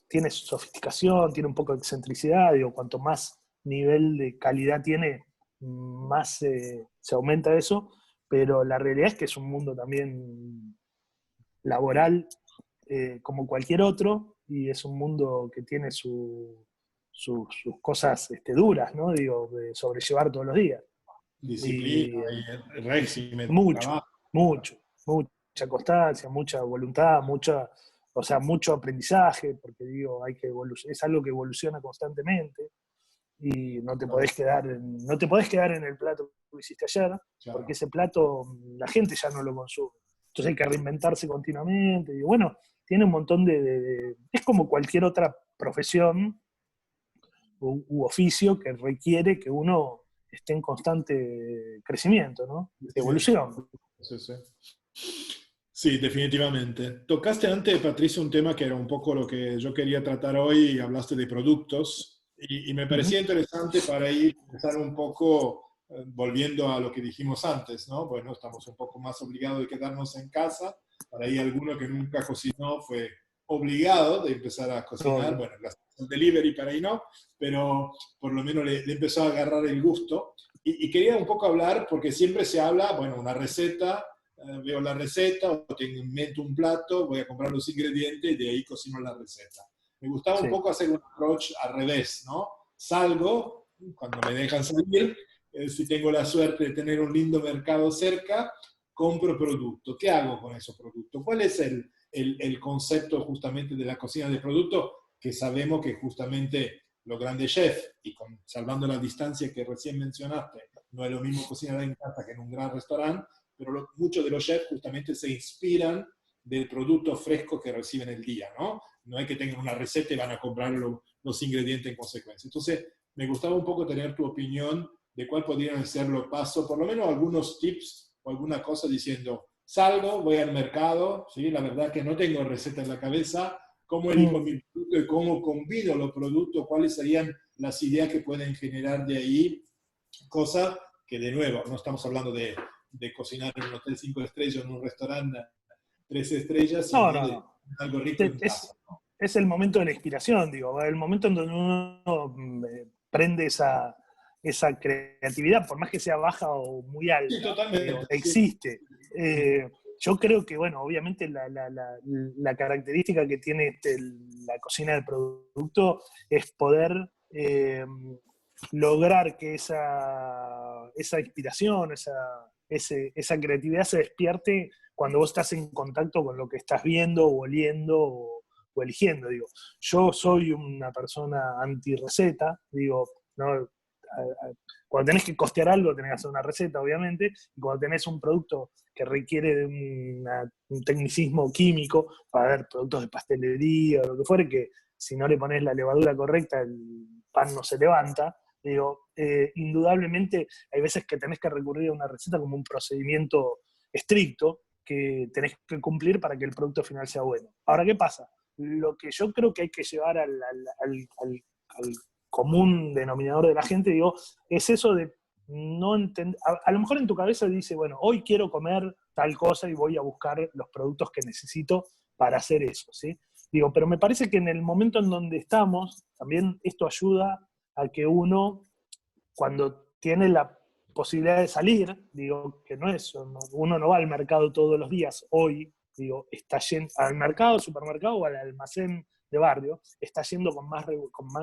tiene sofisticación, tiene un poco de excentricidad, digo, cuanto más nivel de calidad tiene, más se aumenta eso, pero la realidad es que es un mundo también laboral como cualquier otro, y es un mundo que tiene sus cosas duras, ¿no? Digo, de sobrellevar todos los días. Disciplina Y y régimen, mucho, trabajo. mucha constancia, mucha voluntad, o sea, mucho aprendizaje, porque digo, es algo que evoluciona constantemente y no te podés quedar en el plato que hiciste ayer, porque Claro. ese plato la gente ya no lo consume. Entonces hay que reinventarse continuamente. Y bueno, tiene un montón es como cualquier otra profesión u oficio que requiere que uno esté en constante crecimiento, ¿no? Evolución. Sí, sí. Sí, definitivamente. Tocaste antes, Patricio, un tema que era un poco lo que yo quería tratar hoy, y hablaste de productos, y me parecía interesante para ir pensar un poco, volviendo a lo que dijimos antes, ¿no? Bueno, estamos un poco más obligados de quedarnos en casa, para ahí alguno que nunca cocinó fue obligado de empezar a cocinar, Obvio. bueno, el delivery para ahí no, pero por lo menos le empezó a agarrar el gusto, y quería un poco hablar, porque siempre se habla, bueno, una receta, veo la receta o te invento un plato, voy a comprar los ingredientes y de ahí cocino la receta. Me gustaba un Sí. poco hacer un approach al revés, ¿no? Salgo, cuando me dejan salir, si tengo la suerte de tener un lindo mercado cerca, compro producto. ¿Qué hago con esos productos? ¿Cuál es el concepto justamente de la cocina de producto? Que sabemos que justamente los grandes chefs, y salvando la distancia que recién mencionaste, no es lo mismo cocinar en casa que en un gran restaurante, pero muchos de los chefs justamente se inspiran del producto fresco que reciben el día, ¿no? No es que tengan una receta y van a comprar los ingredientes en consecuencia. Entonces, me gustaba un poco tener tu opinión de cuál podrían ser los pasos, por lo menos algunos tips o alguna cosa diciendo, salgo, voy al mercado, ¿sí? La verdad que no tengo receta en la cabeza, cómo elijo mi producto y cómo combino los productos, cuáles serían las ideas que pueden generar de ahí, cosa que de nuevo, no estamos hablando de cocinar en un hotel 5 estrellas o en un restaurante 3 estrellas, No, sino no, de no. algo rico en casa. Es el momento de la inspiración, digo, el momento en donde uno prende esa creatividad, por más que sea baja o muy Sí, alta, digo, totalmente. Sí. existe. Yo creo que, bueno, obviamente la característica que tiene la cocina del producto es poder lograr que esa inspiración, esa creatividad se despierte cuando vos estás en contacto con lo que estás viendo o oliendo o eligiendo. Digo, yo soy una persona anti-receta, digo, ¿no? Cuando tenés que costear algo, tenés que hacer una receta, obviamente, y cuando tenés un producto que requiere de un tecnicismo químico, para ver productos de pastelería o lo que fuere, que si no le pones la levadura correcta, el pan no se levanta. Digo, indudablemente hay veces que tenés que recurrir a una receta como un procedimiento estricto que tenés que cumplir para que el producto final sea bueno. Ahora, ¿qué pasa? Lo que yo creo que hay que llevar al común denominador de la gente, digo, es eso de no entender. A lo mejor en tu cabeza dice, bueno, hoy quiero comer tal cosa y voy a buscar los productos que necesito para hacer eso, ¿sí? Digo, pero me parece que en el momento en donde estamos, también esto ayuda a que uno, cuando tiene la posibilidad de salir, digo, que no es, uno no va al mercado todos los días, hoy, digo, está yendo al mercado, al supermercado o al almacén de barrio, está yendo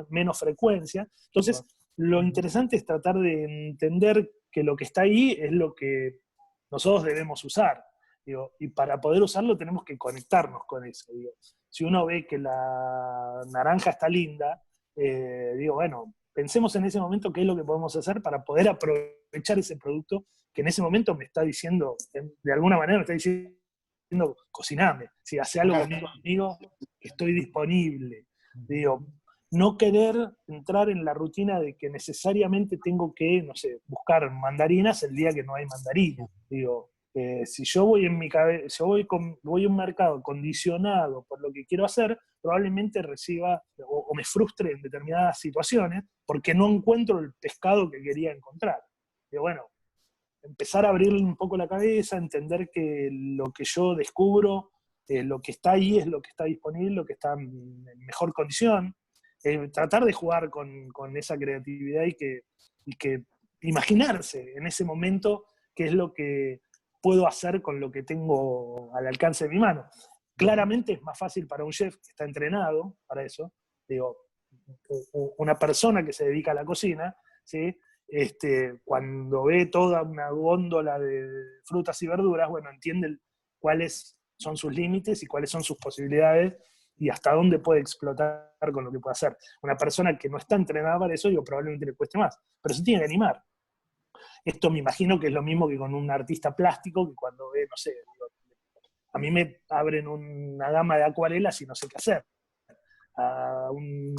menos frecuencia. Entonces, lo interesante es tratar de entender que lo que está ahí es lo que nosotros debemos usar. Digo, y para poder usarlo tenemos que conectarnos con eso. Digo. Si uno ve que la naranja está linda, digo, bueno, pensemos en ese momento qué es lo que podemos hacer para poder aprovechar ese producto que en ese momento me está diciendo, de alguna manera me está diciendo, cociname, si hace algo conmigo, estoy disponible. Digo, no querer entrar en la rutina de que necesariamente tengo que, no sé, buscar mandarinas el día que no hay mandarinas. Digo, si yo voy en mi cabeza, si voy a un mercado condicionado por lo que quiero hacer, probablemente reciba o me frustre en determinadas situaciones porque no encuentro el pescado que quería encontrar. Pero bueno, empezar a abrirle un poco la cabeza, entender que lo que yo descubro, lo que está ahí es lo que está disponible, lo que está en mejor condición, tratar de jugar con esa creatividad y que imaginarse en ese momento qué es lo que puedo hacer con lo que tengo al alcance de mi mano. Claramente es más fácil para un chef que está entrenado para eso, digo, una persona que se dedica a la cocina, ¿sí? Cuando ve toda una góndola de frutas y verduras, bueno, entiende cuáles son sus límites y cuáles son sus posibilidades y hasta dónde puede explotar con lo que puede hacer. Una persona que no está entrenada para eso, digo, probablemente le cueste más, pero se tiene que animar. Esto me imagino que es lo mismo que con un artista plástico que cuando ve, no sé, digo, a mí me abren una gama de acuarelas y no sé qué hacer. A un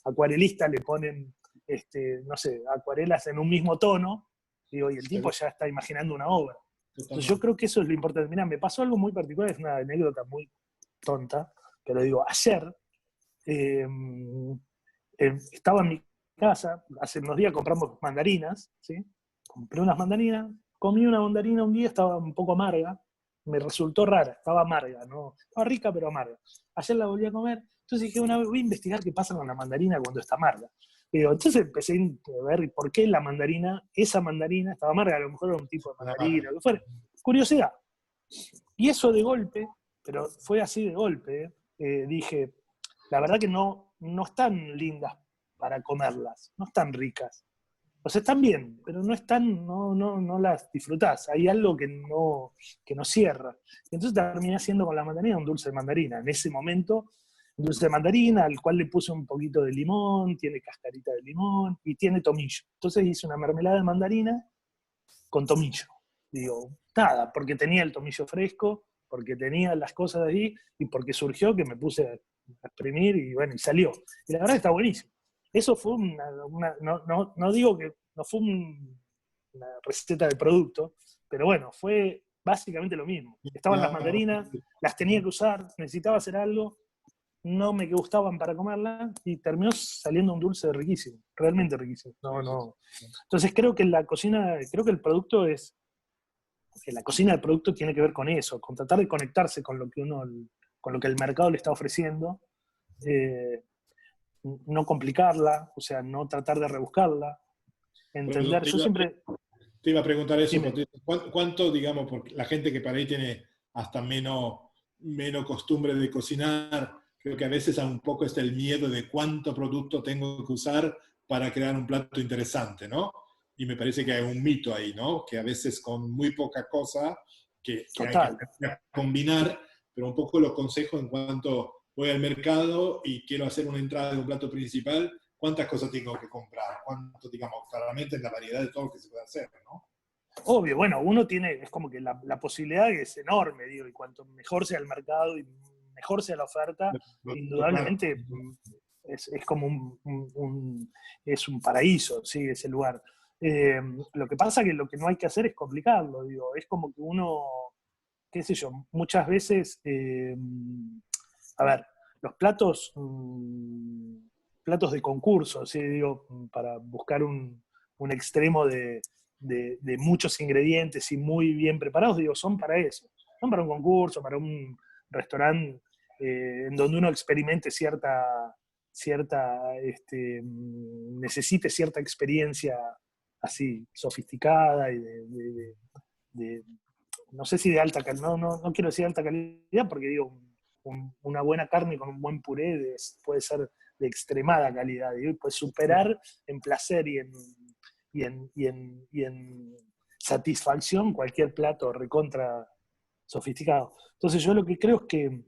acuarelista le ponen, no sé, acuarelas en un mismo tono, digo, y el tipo ya está imaginando una obra. Entonces yo creo que eso es lo importante. Mirá, me pasó algo muy particular, es una anécdota muy tonta, pero digo, ayer estaba en mi casa, hace unos días compramos mandarinas, ¿sí? Compré unas mandarinas, comí una mandarina un día, estaba un poco amarga, me resultó rara, estaba amarga, ¿no? Estaba rica pero amarga. Ayer la volví a comer, entonces dije, una vez voy a investigar qué pasa con la mandarina cuando está amarga. Entonces empecé a ver por qué esa mandarina estaba amarga, a lo mejor era un tipo de mandarina, lo que fuera. Curiosidad. Y eso de golpe, pero fue así de golpe, dije, la verdad que no están lindas para comerlas, no están ricas. O sea, están bien, pero no están, no las disfrutás. Hay algo que no cierra. Entonces terminé haciendo con la mandarina un dulce de mandarina. En ese momento, un dulce de mandarina al cual le puse un poquito de limón, tiene cascarita de limón y tiene tomillo. Entonces hice una mermelada de mandarina con tomillo. Digo, nada, porque tenía el tomillo fresco, porque tenía las cosas de ahí y porque surgió que me puse a exprimir y bueno, y salió. Y la verdad está buenísimo. Eso fue no digo que no fue una receta de producto, pero bueno, fue básicamente lo mismo. Estaban las mandarinas, las tenía que usar, necesitaba hacer algo, no me gustaban para comerla y terminó saliendo un dulce riquísimo, realmente riquísimo. No. Entonces creo que la cocina, creo que el producto es, que la cocina del producto tiene que ver con eso, con tratar de conectarse con lo que con lo que el mercado le está ofreciendo, no complicarla, o sea, no tratar de rebuscarla, Bueno, entender. Yo siempre, te iba a preguntar eso, dime, porque ¿cuánto, digamos, porque la gente que para ahí tiene hasta menos costumbre de cocinar, creo que a veces un poco está el miedo de cuánto producto tengo que usar para crear un plato interesante, ¿no? Y me parece que hay un mito ahí, ¿no? Que a veces con muy poca cosa que hay que total. aprender a combinar, pero un poco los consejos en cuanto voy al mercado y quiero hacer una entrada de un plato principal, ¿cuántas cosas tengo que comprar? ¿Cuánto, digamos, claramente en la variedad de todo lo que se puede hacer, ¿no? Obvio, bueno, uno tiene, es como que la posibilidad es enorme, digo, y cuanto mejor sea el mercado y mejor sea la oferta, Claro. indudablemente es como es un paraíso, sí, ese lugar. Lo que pasa que lo que no hay que hacer es complicarlo, digo, es como que uno, qué sé yo, muchas veces, a ver, los platos, platos de concurso, ¿sí? Digo, para buscar un extremo de muchos ingredientes y muy bien preparados, digo, son para eso. Son para un concurso, para un restaurante en donde uno experimente necesite cierta experiencia así sofisticada y de, no sé si de alta calidad, no quiero decir alta calidad porque digo, una buena carne con un buen puré puede ser de extremada calidad, y puede superar en placer y en satisfacción cualquier plato recontra sofisticado. Entonces yo lo que creo es que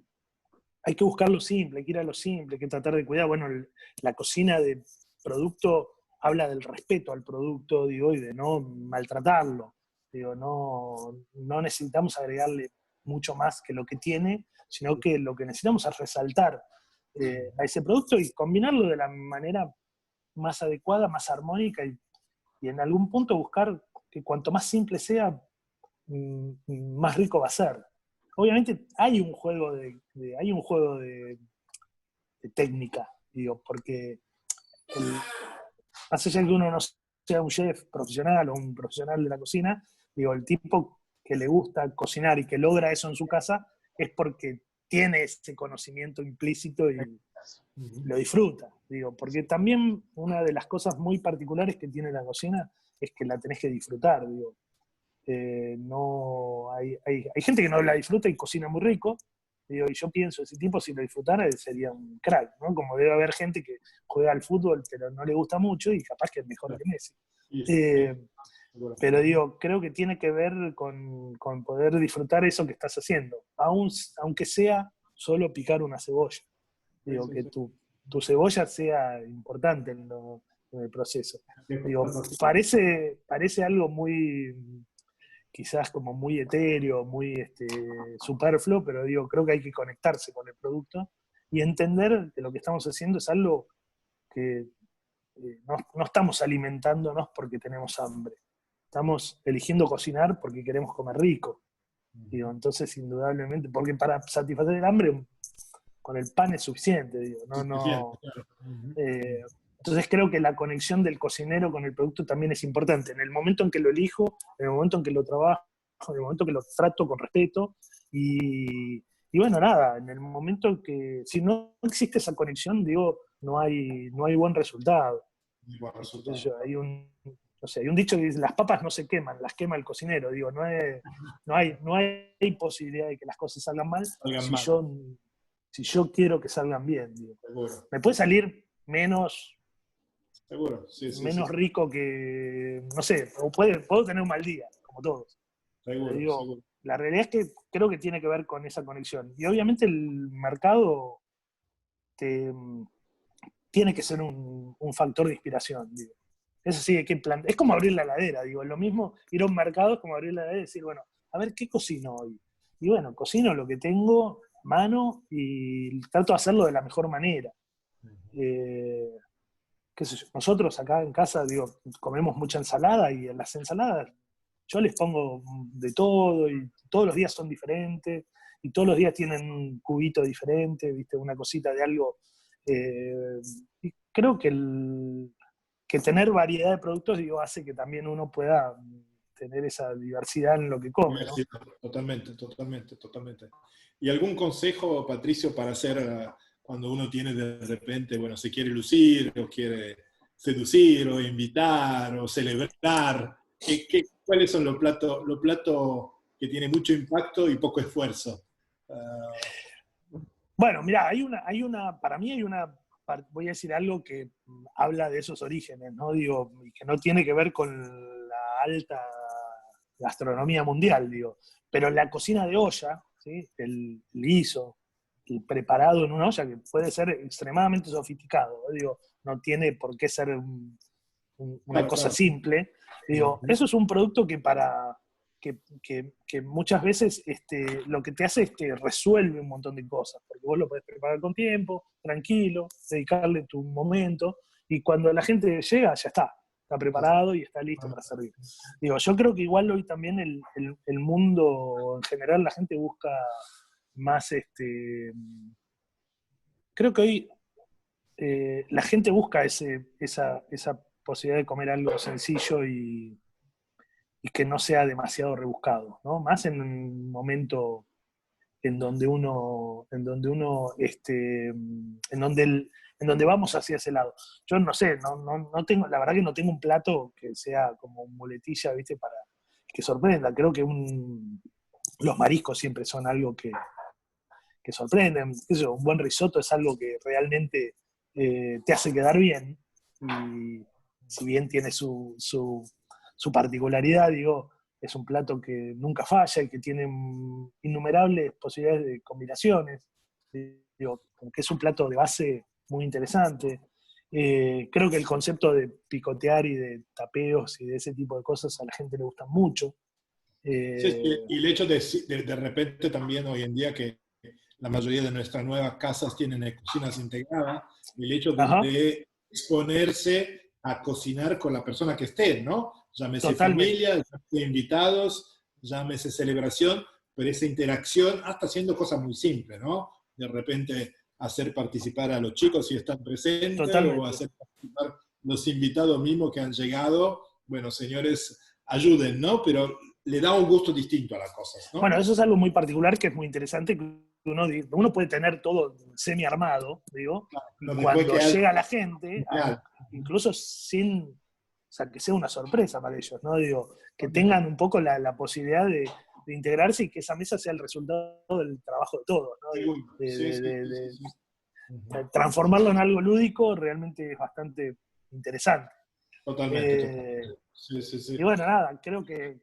hay que buscar lo simple, hay que ir a lo simple, hay que tratar de cuidar. Bueno, la cocina de producto habla del respeto al producto, digo, y de no maltratarlo. Digo, no necesitamos agregarle mucho más que lo que tiene, sino que lo que necesitamos es resaltar a ese producto y combinarlo de la manera más adecuada, más armónica y en algún punto buscar que cuanto más simple sea, más rico va a ser. Obviamente hay un juego de técnica, digo, porque más allá de que uno no sea un chef profesional o un profesional de la cocina, digo, el tipo que le gusta cocinar y que logra eso en su casa es porque tiene ese conocimiento implícito y lo disfruta, digo, porque también una de las cosas muy particulares que tiene la cocina es que la tenés que disfrutar, digo. No, hay gente que no la disfruta y cocina muy rico, digo, y yo pienso, ese tipo si lo disfrutara sería un crack, ¿no? Como debe haber gente que juega al fútbol pero no le gusta mucho y capaz que es mejor que Messi. Pero digo, creo que tiene que ver con poder disfrutar eso que estás haciendo, aunque sea solo picar una cebolla. Digo, que tu cebolla sea importante en el proceso. Digo, parece algo muy, quizás como muy etéreo, muy superfluo, pero digo, creo que hay que conectarse con el producto y entender que lo que estamos haciendo es algo que no estamos alimentándonos porque tenemos hambre. Estamos eligiendo cocinar porque queremos comer rico. Digo, entonces, indudablemente, porque para satisfacer el hambre, con el pan es suficiente, digo, no. Entonces creo que la conexión del cocinero con el producto también es importante. En el momento en que lo elijo, en el momento en que lo trabajo, en el momento en que lo trato con respeto y bueno, nada, en el momento en que si no existe esa conexión, digo, no hay buen resultado. Entonces, no sé, hay un dicho que dice, las papas no se queman, las quema el cocinero. Digo, no hay posibilidad de que las cosas salgan mal si yo quiero que salgan bien. Digo. Me puede salir menos Seguro, sí, menos sí. rico que, no sé, o puedo tener un mal día, como todos. Pero Seguro, digo, seguro. la realidad es que creo que tiene que ver con esa conexión. Y obviamente el mercado tiene que ser un factor de inspiración, digo. Eso sí, es como abrir la heladera, digo, lo mismo, ir a un mercado es como abrir la heladera y decir, bueno, a ver, ¿qué cocino hoy? Y bueno, cocino lo que tengo, mano, y trato de hacerlo de la mejor manera. qué sé yo, nosotros acá en casa, digo, comemos mucha ensalada y en las ensaladas yo les pongo de todo y todos los días son diferentes y todos los días tienen un cubito diferente, ¿viste? Una cosita de algo. Y creo que tener variedad de productos, digo, hace que también uno pueda tener esa diversidad en lo que come, ¿no? Totalmente, totalmente, totalmente. ¿Y algún consejo, Patricio, para hacer cuando uno tiene de repente, bueno, se quiere lucir o quiere seducir o invitar o celebrar? ¿Cuáles son los platos que tienen mucho impacto y poco esfuerzo? Bueno, mira, para mí hay una, voy a decir algo que habla de esos orígenes, ¿no? Digo, y que no tiene que ver con la alta gastronomía mundial, digo, pero la cocina de olla, ¿sí? El guiso, el preparado en una olla, que puede ser extremadamente sofisticado, ¿no? Digo, no tiene por qué ser una Claro, cosa claro. simple. Digo, eso es un producto que muchas veces lo que te hace es que resuelve un montón de cosas, porque vos lo podés preparar con tiempo, tranquilo, dedicarle tu momento, y cuando la gente llega, ya está preparado y está listo para servir. Digo, yo creo que igual hoy también el mundo en general, la gente busca más, creo que hoy la gente busca esa posibilidad de comer algo sencillo y que no sea demasiado rebuscado, ¿no? Más en un momento en donde vamos hacia ese lado. Yo no sé, no tengo, la verdad que no tengo un plato que sea como muletilla, ¿viste? Para que sorprenda. Creo que los mariscos siempre son algo que sorprenden. Un buen risotto es algo que realmente te hace quedar bien. Y si bien tiene su particularidad, digo, es un plato que nunca falla y que tiene innumerables posibilidades de combinaciones. Digo, que es un plato de base muy interesante. Creo que el concepto de picotear y de tapeos y de ese tipo de cosas a la gente le gusta mucho. Sí, sí, Eh, y el hecho de repente también hoy en día que la mayoría de nuestras nuevas casas tienen cocinas integradas, el hecho ajá, de exponerse a cocinar con la persona que esté, ¿no? Llámese totalmente, familia, llámese invitados, llámese celebración, pero esa interacción, hasta haciendo cosas muy simples, ¿no? De repente hacer participar a los chicos si están presentes o totalmente. hacer participar los invitados mismos que han llegado. Bueno, señores, ayuden, ¿no? Pero le da un gusto distinto a las cosas, Bueno, ¿no? eso es algo muy particular que es muy interesante, que uno puede tener todo semi armado, digo, y Pero después cuando que hay llega la gente, real. incluso sin, o sea, que sea una sorpresa para ellos, ¿no? Digo, que tengan un poco la posibilidad de integrarse y que esa mesa sea el resultado del trabajo de todos, ¿no? Digo, Seguro. Sí, sí, sí, sí, sí. transformarlo en algo lúdico realmente es bastante interesante. Totalmente, Eh, totalmente. Sí, sí, y sí. bueno, nada, que no, que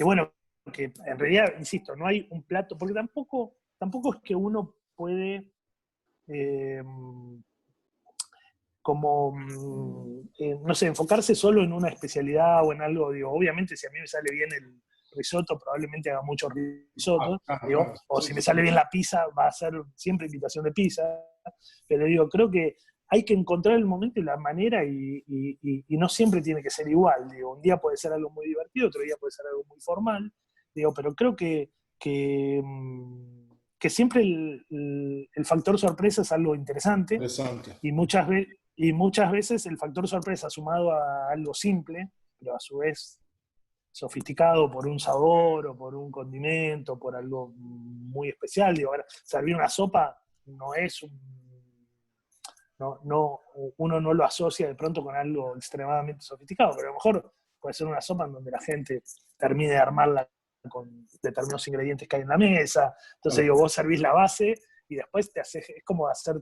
bueno, que en realidad, insisto, no hay un plato, porque tampoco es que uno puede eh, no sé, enfocarse solo en una especialidad o en algo, digo, obviamente si a mí me sale bien el risotto, probablemente haga mucho Ah, risotto, claro, digo, claro. o Sí, si me sí. sale bien la pizza, va a ser siempre invitación de pizza, pero digo, creo que hay que encontrar el momento y la manera y no siempre tiene que ser igual, digo, un día puede ser algo muy divertido, otro día puede ser algo muy formal, digo, pero creo que siempre el factor sorpresa es algo interesante Interesante. y muchas veces el factor sorpresa sumado a algo simple, pero a su vez sofisticado por un sabor o por un condimento, por algo muy especial. Digo, ahora, servir una sopa no es uno no lo asocia de pronto con algo extremadamente sofisticado, pero a lo mejor puede ser una sopa en donde la gente termine de armarla con determinados ingredientes que hay en la mesa. Entonces Claro, digo, vos servís la base y después es como hacer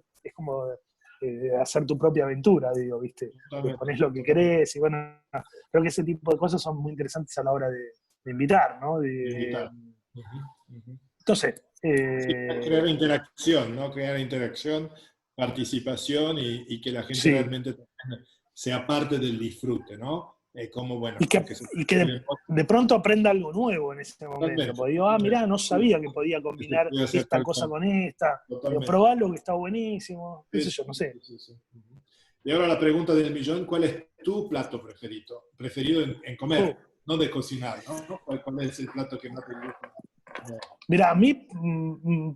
tu propia aventura, digo, ¿viste? Le totalmente, pones lo que totalmente. querés y bueno, creo que ese tipo de cosas son muy interesantes a la hora de invitar, ¿no? Invitar. Ujú, ujú. Entonces, Sí, crear interacción, ¿no? Crear interacción, participación y que la gente sí, realmente sea parte del disfrute, ¿no? Como, bueno, Y que, y que de pronto aprenda algo nuevo en ese momento. Porque digo, mirá, no sabía que podía combinar esta cosa con esta. Digo, probalo que está buenísimo. Qué sé yo, no sé. Sí. Y ahora la pregunta del millón, ¿cuál es tu plato preferido en comer, no de cocinar, ¿no? ¿Cuál es el plato que más te gusta? Mirá, a mí,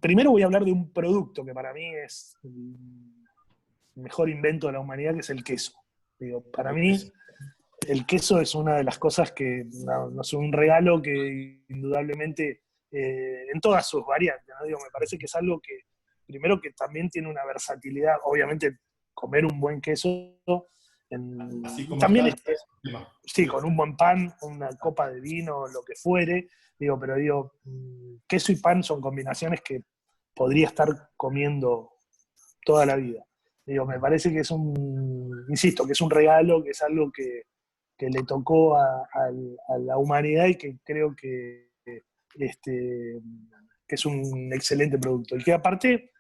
primero voy a hablar de un producto que para mí es el mejor invento de la humanidad, que es el queso. Digo, para mí, el queso es una de las cosas que, no es un regalo que indudablemente, en todas sus variantes, ¿no? Digo, me parece que es algo que, primero que también tiene una versatilidad, obviamente comer un buen queso, Así como también está, sí, con un buen pan, una copa de vino, lo que fuere, digo, pero digo, queso y pan son combinaciones que podría estar comiendo toda la vida. Digo, me parece que es insisto, que es un regalo, que es algo que le tocó a la humanidad y que creo que es un excelente producto. Y que aparte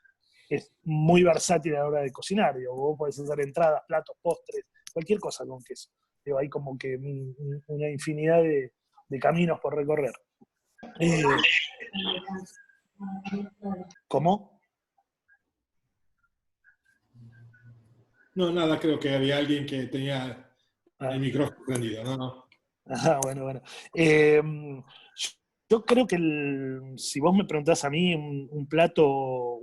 es muy versátil a la hora de cocinar. Digo, vos podés hacer entradas, platos, postres, cualquier cosa con queso. Digo, hay como que una infinidad de caminos por recorrer. ¿Cómo? No, nada, creo que había alguien que tenía el micrófono prendido, ¿no? Bueno. Yo creo que si vos me preguntás a mí un plato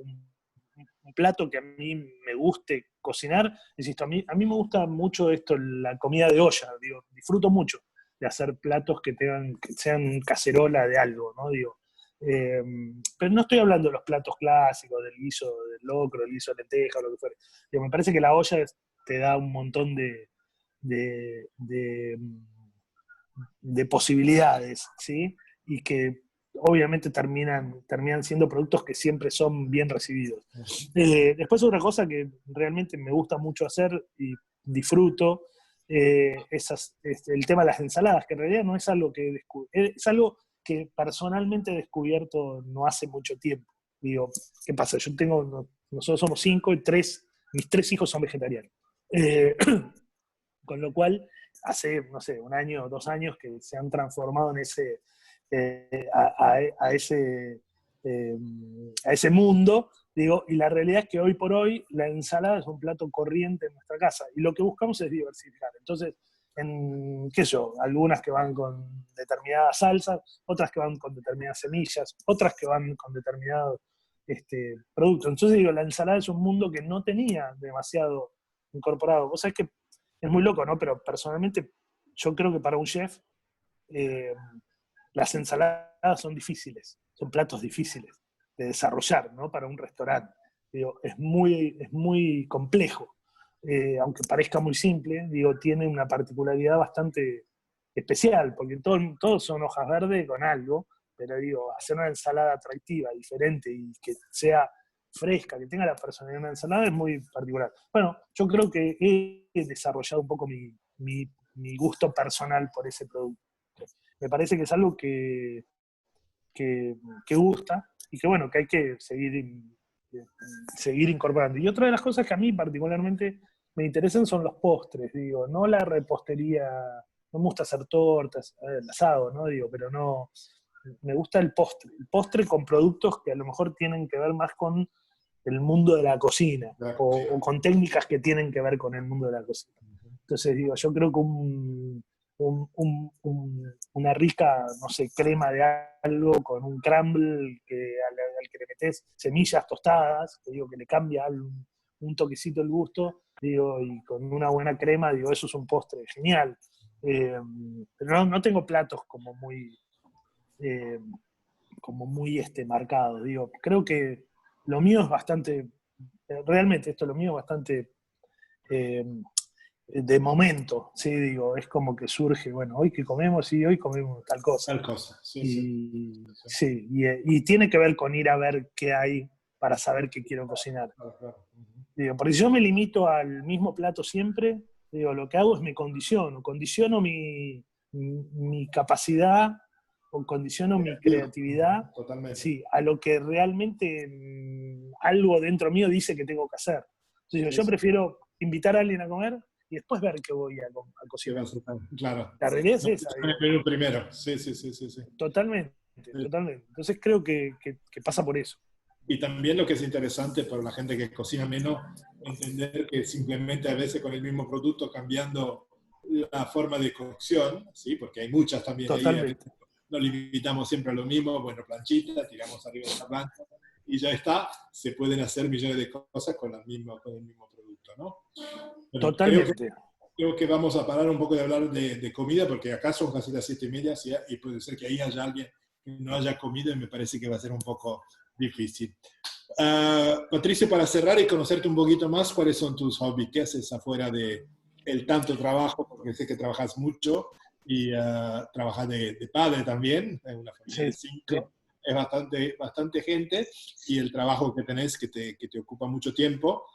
que a mí me guste cocinar, insisto, a mí me gusta mucho esto, la comida de olla, digo, disfruto mucho de hacer platos que sean cacerola de algo, ¿no? Digo, pero no estoy hablando de los platos clásicos, del guiso del locro, del guiso de lenteja o lo que fuera. Digo, me parece que la olla te da un montón de, de, de posibilidades, ¿sí? Y que obviamente terminan siendo productos que siempre son bien recibidos. Después otra cosa que realmente me gusta mucho hacer y disfruto es el tema de las ensaladas, que en realidad no es algo que es algo que personalmente he descubierto no hace mucho tiempo. Digo, ¿qué pasa? Nosotros somos 5 y mis 3 hijos son vegetarianos. Con lo cual, hace, no sé, 1 año o 2 años que se han transformado en a ese mundo, digo, y la realidad es que hoy por hoy la ensalada es un plato corriente en nuestra casa, y lo que buscamos es diversificar. Entonces, qué sé yo, algunas que van con determinadas salsas, otras que van con determinadas semillas, otras que van con determinados productos. Entonces, digo, la ensalada es un mundo que no tenía demasiado incorporado. Vos sabés que es muy loco, ¿no? Pero personalmente yo creo que para un chef las ensaladas son difíciles, son platos difíciles de desarrollar, ¿no? Para un restaurante. Digo, es muy complejo. Aunque parezca muy simple, digo, tiene una particularidad bastante especial, porque todos son hojas verdes con algo, pero digo, hacer una ensalada atractiva, diferente y que sea fresca, que tenga la personalidad de una ensalada es muy particular. Bueno, yo creo que he desarrollado un poco mi gusto personal por ese producto. Me parece que es algo que gusta y que bueno, que hay que seguir incorporando. Y otra de las cosas que a mí particularmente me interesan son los postres, digo, no la repostería, no me gusta hacer tortas, el asado, ¿no? Digo, pero no, me gusta el postre con productos que a lo mejor tienen que ver más con el mundo de la cocina o con técnicas que tienen que ver con el mundo de la cocina. Entonces, digo, yo creo que una rica, no sé, crema de algo con un crumble al que le metes semillas tostadas, que digo que le cambia un toquecito el gusto, digo, y con una buena crema, digo, eso es un postre genial. Pero no tengo platos eh, como muy marcados, digo, creo que lo mío es bastante, realmente lo mío es bastante eh, de momento, sí, digo, es como que surge, bueno, hoy que comemos, sí, hoy comemos tal cosa. Tal cosa, sí, y, sí. Y tiene que ver con ir a ver qué hay para saber qué quiero cocinar. Digo, porque si yo me limito al mismo plato siempre, digo, lo que hago es me condiciono mi capacidad o condiciono mi creatividad, sí, a lo que realmente algo dentro mío dice que tengo que hacer. Entonces, yo prefiero invitar a alguien a comer y después ver qué voy a ¿Qué cocinar. vas a hacer? Claro. La realidad es No, esa, digo. primero. Sí, sí, sí, sí, sí. Totalmente, Sí. totalmente. Entonces creo que pasa por eso. Y también lo que es interesante para la gente que cocina menos, entender que simplemente a veces con el mismo producto cambiando la forma de cocción, ¿sí? Porque hay muchas también ahí, a veces Totalmente. nos limitamos siempre a lo mismo, bueno, planchita, tiramos arriba de la plancha y ya está, se pueden hacer millones de cosas con el mismo producto, ¿no? Bueno, Totalmente. creo que vamos a parar un poco de hablar de comida, porque acá son casi las 7:30, ¿sí? Y puede ser que ahí haya alguien que no haya comido y me parece que va a ser un poco difícil. Patricio, para cerrar y conocerte un poquito más, ¿cuáles son tus hobbies? ¿Qué haces afuera de el tanto trabajo? Porque sé que trabajas mucho y trabajas de padre también, en una familia Sí, de sí. 5. Es bastante gente y el trabajo que tenés que te ocupa mucho tiempo.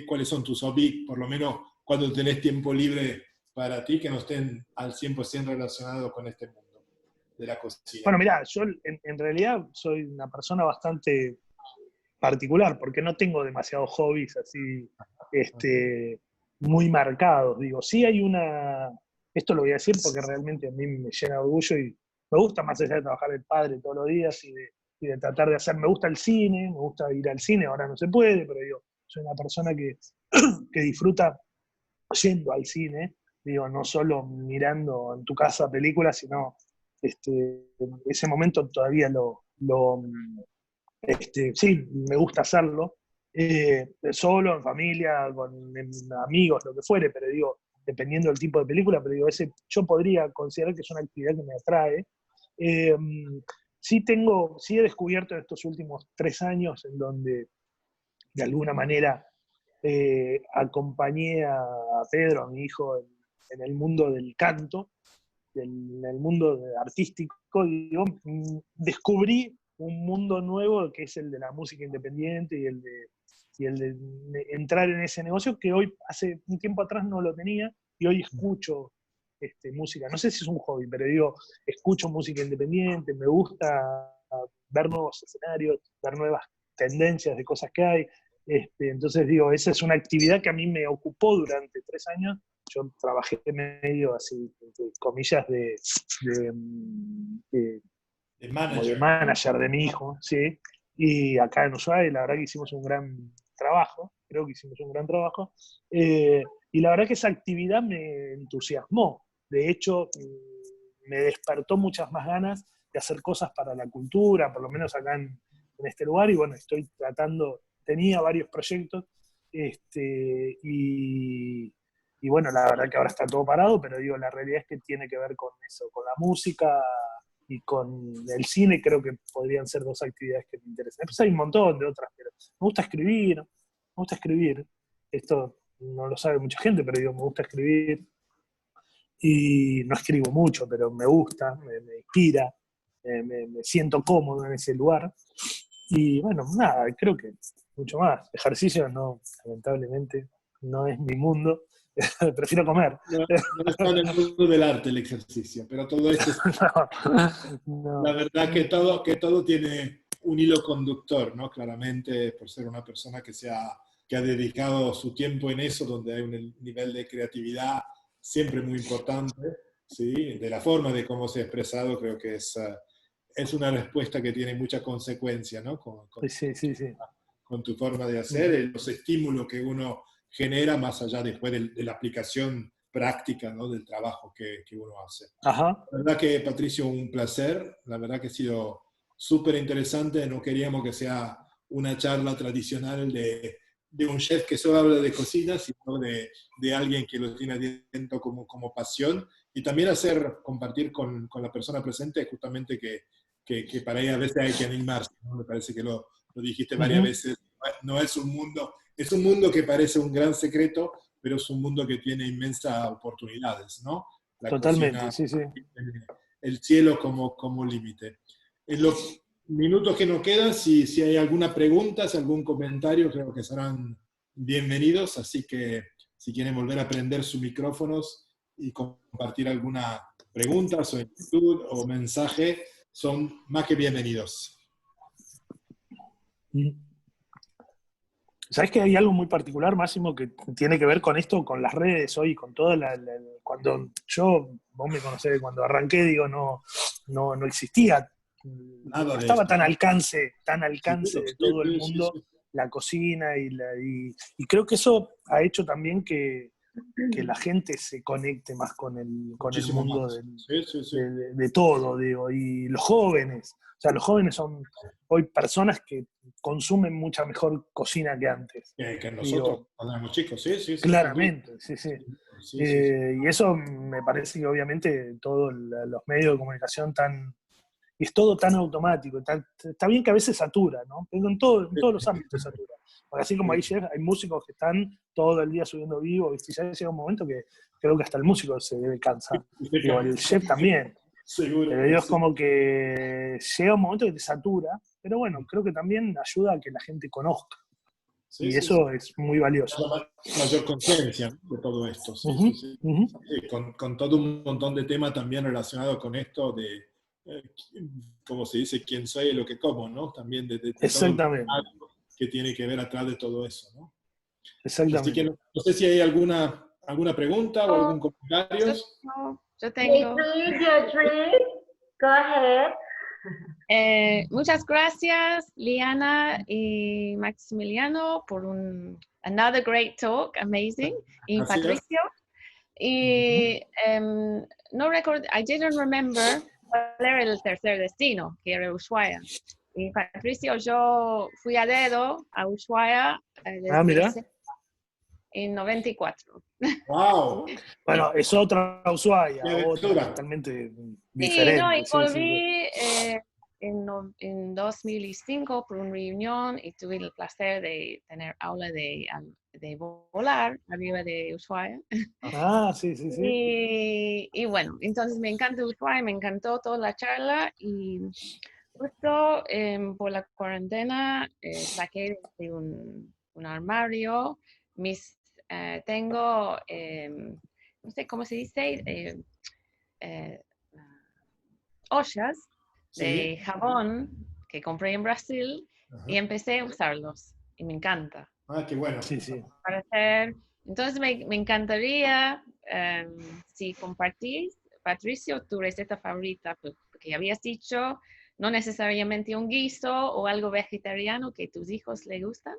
¿Cuáles son tus hobbies, por lo menos cuando tenés tiempo libre para ti, que no estén al 100% relacionados con este mundo de la cocina? Bueno, mirá, yo en realidad soy una persona bastante particular, porque no tengo demasiados hobbies así muy marcados. Digo, sí hay esto lo voy a decir porque realmente a mí me llena de orgullo y me gusta más allá de trabajar el padre todos los días y de tratar de hacer, me gusta el cine, me gusta ir al cine, ahora no se puede, pero digo, soy una persona que disfruta yendo al cine, digo, no solo mirando en tu casa películas, sino ese momento todavía sí, me gusta hacerlo, solo, en familia, con amigos, lo que fuere, pero digo, dependiendo del tipo de película, pero digo, yo podría considerar que es una actividad que me atrae. Eh, sí he descubierto en estos últimos 3 años en donde de alguna manera acompañé a Pedro, a mi hijo, en el mundo del canto, en el mundo artístico, digo, descubrí un mundo nuevo que es el de la música independiente y el de entrar en ese negocio que hoy, hace un tiempo atrás no lo tenía y hoy escucho música. No sé si es un hobby, pero digo, escucho música independiente, me gusta ver nuevos escenarios, ver nuevas tendencias de cosas que hay. Entonces digo, esa es una actividad que a mí me ocupó durante 3 años. Yo trabajé medio así, entre comillas, de, de- De como de manager. manager de mi hijo, ¿sí? Y acá en Ushuaia, la verdad que hicimos un gran trabajo, creo que hicimos un gran trabajo, y la verdad que esa actividad me entusiasmó. De hecho, me despertó muchas más ganas de hacer cosas para la cultura, por lo menos acá en este lugar, y bueno, tenía varios proyectos, y bueno, la verdad que ahora está todo parado, pero digo, la realidad es que tiene que ver con eso, con la música y con el cine. Creo que podrían ser dos actividades que me interesan. Después hay un montón de otras, pero me gusta escribir, esto no lo sabe mucha gente, pero digo, me gusta escribir, y no escribo mucho, pero me gusta, me inspira, me siento cómodo en ese lugar, y bueno, nada, creo que mucho más. Ejercicio no, lamentablemente, no es mi mundo. Prefiero comer. No, no está en el mundo del arte el ejercicio, pero todo esto es, la No, verdad que todo tiene un hilo conductor, ¿no? Claramente, por ser una persona que ha dedicado su tiempo en eso, donde hay un nivel de creatividad siempre muy importante, ¿sí? De la forma de cómo se ha expresado, creo que es una respuesta que tiene mucha consecuencia, ¿no? sí, sí, sí. Con tu forma de hacer, los estímulos que uno genera más allá después de la aplicación práctica, ¿no? Del trabajo que uno hace. Ajá. La verdad que, Patricio, un placer. La verdad que ha sido súper interesante. No queríamos que sea una charla tradicional de un chef que solo habla de cocina, sino de alguien que lo tiene dentro como pasión. Y también compartir con la persona presente justamente que para ella a veces hay que animarse, ¿no? Me parece que lo dijiste varias Ujú. veces. No es un mundo que parece un gran secreto, pero es un mundo que tiene inmensas oportunidades, ¿no? La Totalmente, cocina, sí, sí. el cielo como límite. En los minutos que nos quedan, si hay alguna pregunta, si algún comentario, creo que serán bienvenidos. Así que si quieren volver a prender sus micrófonos y compartir alguna pregunta, solicitud o mensaje, son más que bienvenidos. ¿Sabés que hay algo muy particular, Máximo, que tiene que ver con esto, con las redes hoy, con todo cuando vos me conocés, cuando arranqué, digo, no existía, Nada no de estaba esto, ¿no? tan alcance Seguro, de sí, todo el sí, sí, mundo sí. la cocina y creo que eso ha hecho también que la gente se conecte más con el Muchísimo mundo más. Sí, sí, sí. de todo, digo, y los jóvenes, o sea, los jóvenes son hoy personas que consumen mucha mejor cocina que antes, Que nosotros digo, cuando éramos chicos, sí, sí, sí, sin duda. claramente, sí, sí. Sí, sí, sí. Y eso me parece que obviamente todos los medios de comunicación y es todo tan automático, está bien que a veces satura, ¿no? Pero en todos los ámbitos satura. Porque así como hay chefs, hay músicos que están todo el día subiendo vivo, ¿viste? Y ya llega un momento que creo que hasta el músico se debe cansar. Digo, el chef también. Pero Seguro, digo, es sí. como que llega un momento que te satura, pero bueno, creo que también ayuda a que la gente conozca. Sí, Y sí, sí. eso es muy valioso. Mayor conciencia, ¿no? De todo esto, sí, Ujú, sí, sí. ujú. Sí, con todo un montón de temas también relacionados con esto de, eh, como se dice, quién soy y lo que como, ¿no? También de todo el Exactamente, que tiene que ver atrás de todo eso, ¿no? Así que exactamente. no sé si hay alguna pregunta o algún comentario. Yo tengo. Beatriz, go ahead. Muchas gracias, Liana y Maximiliano, por another great talk, amazing. Y Gracias. Patricio. Y no recuerdo, I didn't remember cuál era el tercer destino, que era Ushuaia. Y Patricio, yo fui a dedo a Ushuaia Ah, desde mira. en 94. ¡Wow! Bueno, es otra Ushuaia, ¡Qué otra aventura! totalmente Sí, no, y diferente. Sí, sí, sí. volví en 2005 por una reunión y tuve el placer de tener aula de volar arriba de Ushuaia. Ah, sí, sí, sí. Y bueno, entonces me encanta Ushuaia, me encantó toda la charla y justo por la cuarentena saqué de un armario tengo, no sé cómo se dice, eh, ollas Sí. de jabón que compré en Brasil y Ajá. empecé a usarlos y me encanta. Ah, qué bueno. Sí, sí. Para hacer, entonces me encantaría si compartís, Patricio, tu receta favorita, porque habías dicho no necesariamente un guiso o algo vegetariano que tus hijos les gustan.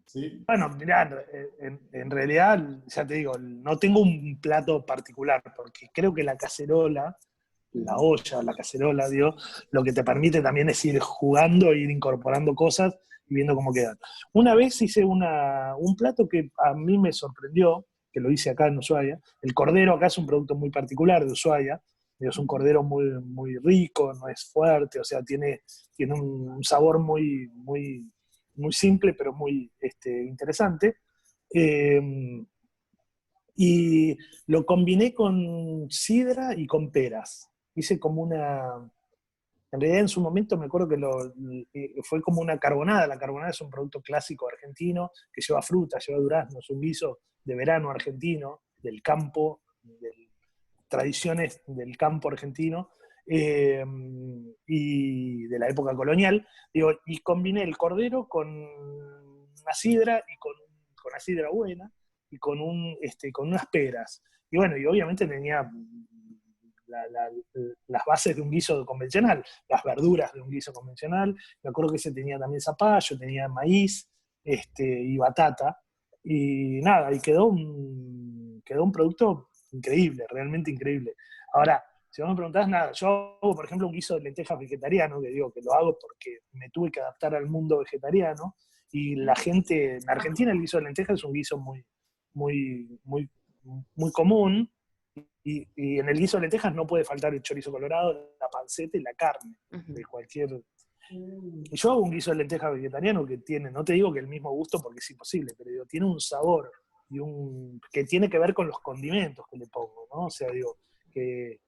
Sí. Bueno, mirá, en realidad, ya te digo, no tengo un plato particular, porque creo que la cacerola, la olla, la cacerola, digo, lo que te permite también es ir jugando, ir incorporando cosas y viendo cómo quedan. Una vez hice un plato que a mí me sorprendió, que lo hice acá en Ushuaia. El cordero acá es un producto muy particular de Ushuaia. Es un cordero muy, muy rico, no es fuerte, o sea, tiene un sabor muy simple, pero muy interesante. Eh, y lo combiné con sidra y con peras. Hice como en realidad en su momento me acuerdo que fue como una carbonada. La carbonada es un producto clásico argentino que lleva fruta, lleva duraznos, es un guiso de verano argentino, del campo, tradiciones del campo argentino y de la época colonial. Digo, y combiné el cordero con una sidra y con una sidra buena y con unas peras. Y bueno, y obviamente tenía las bases de un guiso convencional, las verduras de un guiso convencional. Me acuerdo que ese tenía también zapallo, tenía maíz y batata. Y nada, y quedó un producto increíble, realmente increíble. Ahora, si vos me preguntás, nada, yo hago, por ejemplo, un guiso de lentejas vegetariano, que digo que lo hago porque me tuve que adaptar al mundo vegetariano, y la gente, en Argentina el guiso de lentejas es un guiso muy, muy, muy común, y en el guiso de lentejas no puede faltar el chorizo colorado, la panceta y la carne de cualquier. Y yo hago un guiso de lentejas vegetariano que tiene, no te digo que el mismo gusto porque es imposible, pero digo, tiene un sabor que tiene que ver con los condimentos que le pongo, ¿no? O sea, digo, que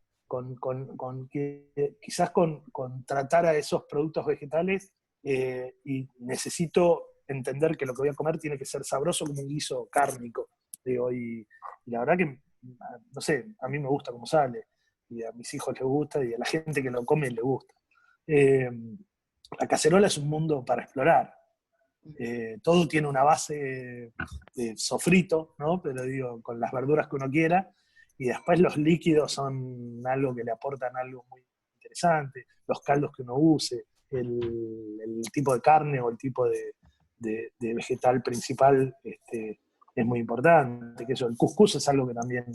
quizás con tratar a esos productos vegetales y necesito entender que lo que voy a comer tiene que ser sabroso como un guiso cárnico. Digo, y la verdad que, no sé, a mí me gusta como sale, y a mis hijos les gusta, y a la gente que lo come le gusta. La cacerola es un mundo para explorar. Todo tiene una base de sofrito, ¿no? Pero digo, con las verduras que uno quiera, y después los líquidos son algo que le aportan algo muy interesante, los caldos que uno use, el tipo de carne o el tipo de vegetal principal es muy importante, que eso, el cuscús es algo que también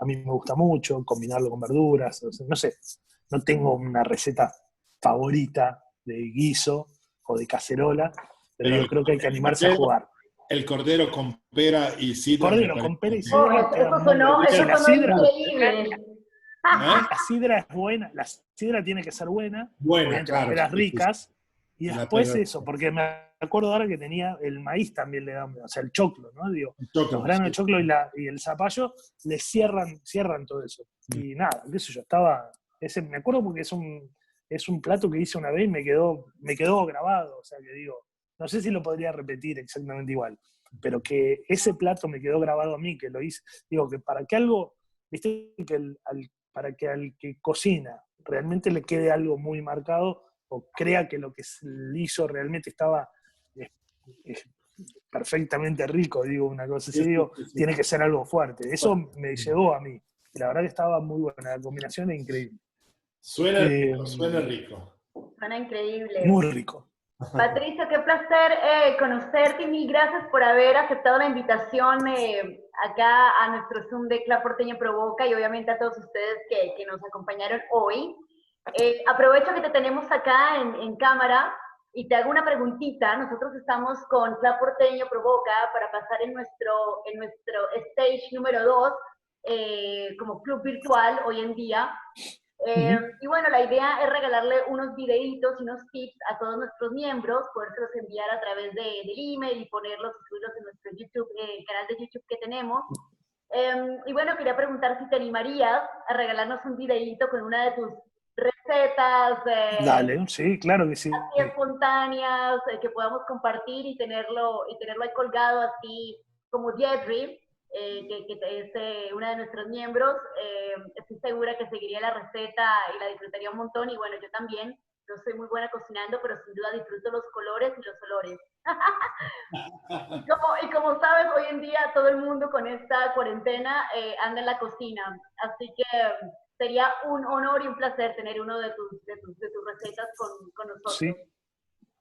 a mí me gusta mucho, combinarlo con verduras, o sea, no sé, no tengo una receta favorita de guiso o de cacerola, pero yo creo que hay que animarse a jugar. El cordero con pera y sidra. Cordero con pera y Oh, sidra. eso sonó La sidra, increíble. la sidra es buena, la sidra tiene que ser buena, Buena, claro. las peras ricas, y La después pera. eso, porque me acuerdo ahora que tenía el maíz también le dan, o sea, el choclo, ¿no? Digo, Choclo, los granos sí. de choclo y el zapallo le cierran todo eso. Y nada, qué sé yo, me acuerdo porque es un plato que hice una vez y me quedó grabado, o sea que digo, no sé si lo podría repetir exactamente igual, pero que ese plato me quedó grabado a mí, que lo hice, digo, que para que algo, viste, que para que al que cocina realmente le quede algo muy marcado, o crea que lo que se hizo realmente estaba perfectamente rico, digo, una cosa así, digo, Sí. tiene que ser algo fuerte. Eso me llegó a mí. Y la verdad que estaba muy buena, la combinación es increíble. Suena rico, suena rico. Suena increíble. Muy rico. Patricio, qué placer conocerte y mil gracias por haber aceptado la invitación acá a nuestro Zoom de Club Porteño Provoca y obviamente a todos ustedes que nos acompañaron hoy. Aprovecho que te tenemos acá en cámara y te hago una preguntita. Nosotros estamos con Club Porteño Provoca para pasar en nuestro stage número 2 como club virtual hoy en día. Y bueno, la idea es regalarle unos videitos y unos tips a todos nuestros miembros, podérselos enviar a través del email y ponerlos y subirlos en nuestro YouTube, canal de YouTube que tenemos. Y bueno, quería preguntar si te animarías a regalarnos un videito con una de tus recetas. Dale, sí, claro que sí. Así espontáneas, que podamos compartir y tenerlo ahí colgado así como Jedri. Que es una de nuestros miembros, estoy segura que seguiría la receta y la disfrutaría un montón. Y bueno, yo también, no soy muy buena cocinando, pero sin duda disfruto los colores y los olores. y como sabes, hoy en día todo el mundo con esta cuarentena anda en la cocina. Así que sería un honor y un placer tener uno de tus recetas con nosotros. Sí.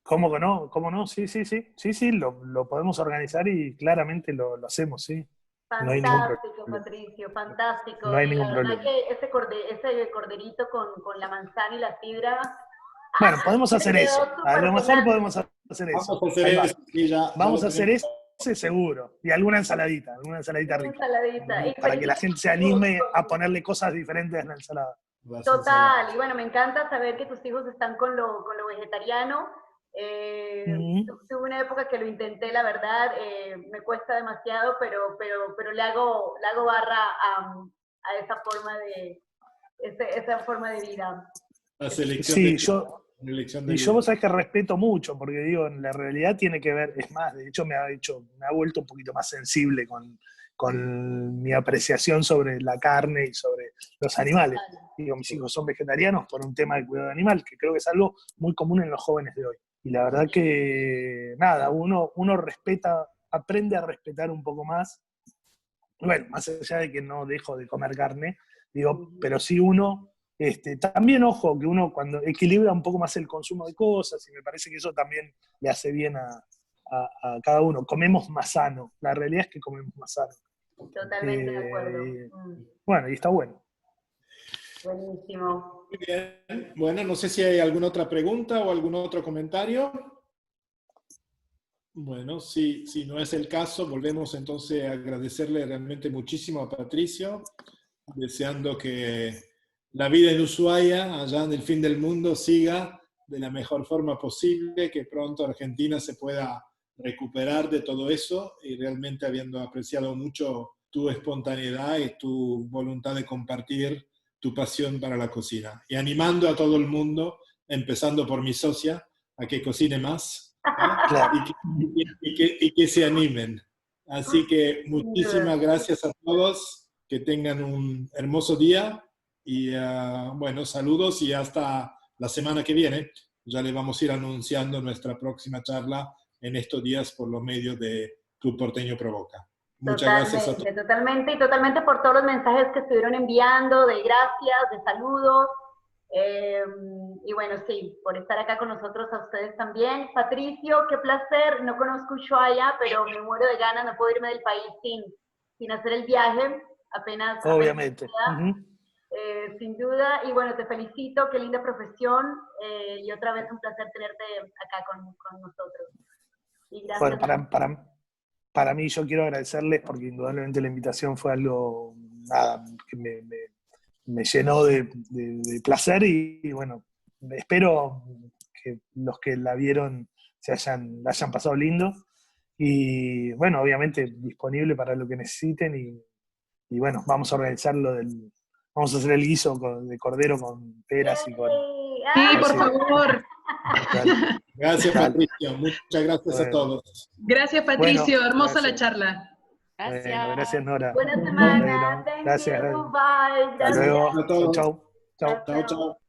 ¿Cómo que no? ¿Cómo no? Sí, lo podemos organizar y claramente lo hacemos, sí. Fantástico, no Patricio, fantástico. No hay ningún problema. problema. Que ese corderito con la manzana y la sidra. Bueno, podemos hacer eso. A lo mejor podemos hacer eso. Vamos a hacer ese seguro. Y alguna ensaladita rica. Para que la gente se anime a ponerle cosas diferentes a la ensalada. Total. Y bueno, me encanta saber que tus hijos están con lo vegetariano. Tuve una época que lo intenté, la verdad, me cuesta demasiado, pero le hago barra a esa forma de vida. La selección sí, de yo vos sabés que respeto mucho, porque digo, en la realidad tiene que ver, es más, de hecho me ha vuelto un poquito más sensible con mi apreciación sobre la carne y sobre los animales. Digo, mis hijos son vegetarianos por un tema de cuidado animal, que creo que es algo muy común en los jóvenes de hoy. Y la verdad que, nada, uno aprende a respetar un poco más. Bueno, más allá de que no dejo de comer carne, digo, pero sí uno, también ojo, que uno cuando equilibra un poco más el consumo de cosas, y me parece que eso también le hace bien a cada uno. Comemos más sano, la realidad es que comemos más sano. Totalmente de acuerdo. Bueno, y está bueno. Buenísimo. Muy bien. Bueno, no sé si hay alguna otra pregunta o algún otro comentario. Bueno, si no es el caso, volvemos entonces a agradecerle realmente muchísimo a Patricio, deseando que la vida en Ushuaia, allá en el fin del mundo, siga de la mejor forma posible, que pronto Argentina se pueda recuperar de todo eso y realmente habiendo apreciado mucho tu espontaneidad y tu voluntad de compartir tu pasión para la cocina. Y animando a todo el mundo, empezando por mi socia, a que cocine más, Claro. y que se animen. Así que muchísimas gracias a todos, que tengan un hermoso día y bueno, saludos y hasta la semana que viene. Ya le vamos a ir anunciando nuestra próxima charla en estos días por los medios de Club Porteño Provoca. Muchas gracias a todos. Totalmente por todos los mensajes que estuvieron enviando, de gracias, de saludos. Y bueno, sí, por estar acá con nosotros, a ustedes también. Patricio, qué placer. No conozco Ushuaia, pero me muero de ganas, no puedo irme del país sin hacer el viaje. Apenas. Obviamente. Sin duda. Y bueno, te felicito, qué linda profesión. Y otra vez un placer tenerte acá con nosotros. Y gracias. Bueno, para mí, yo quiero agradecerles porque indudablemente la invitación fue algo, nada, que me llenó de placer y bueno, espero que los que la vieron la hayan pasado lindo y bueno, obviamente disponible para lo que necesiten y bueno, vamos a organizarlo vamos a hacer el guiso de cordero con peras y con... Sí, por favor. Gracias, Patricio. Muchas gracias a todos. Gracias, Patricio. Bueno, hermosa gracias. la charla. Gracias. Bueno, gracias, Nora. Buena semana. Bueno, gracias. Bye. Hasta luego. Gracias a todos. Chau. Chao, chao.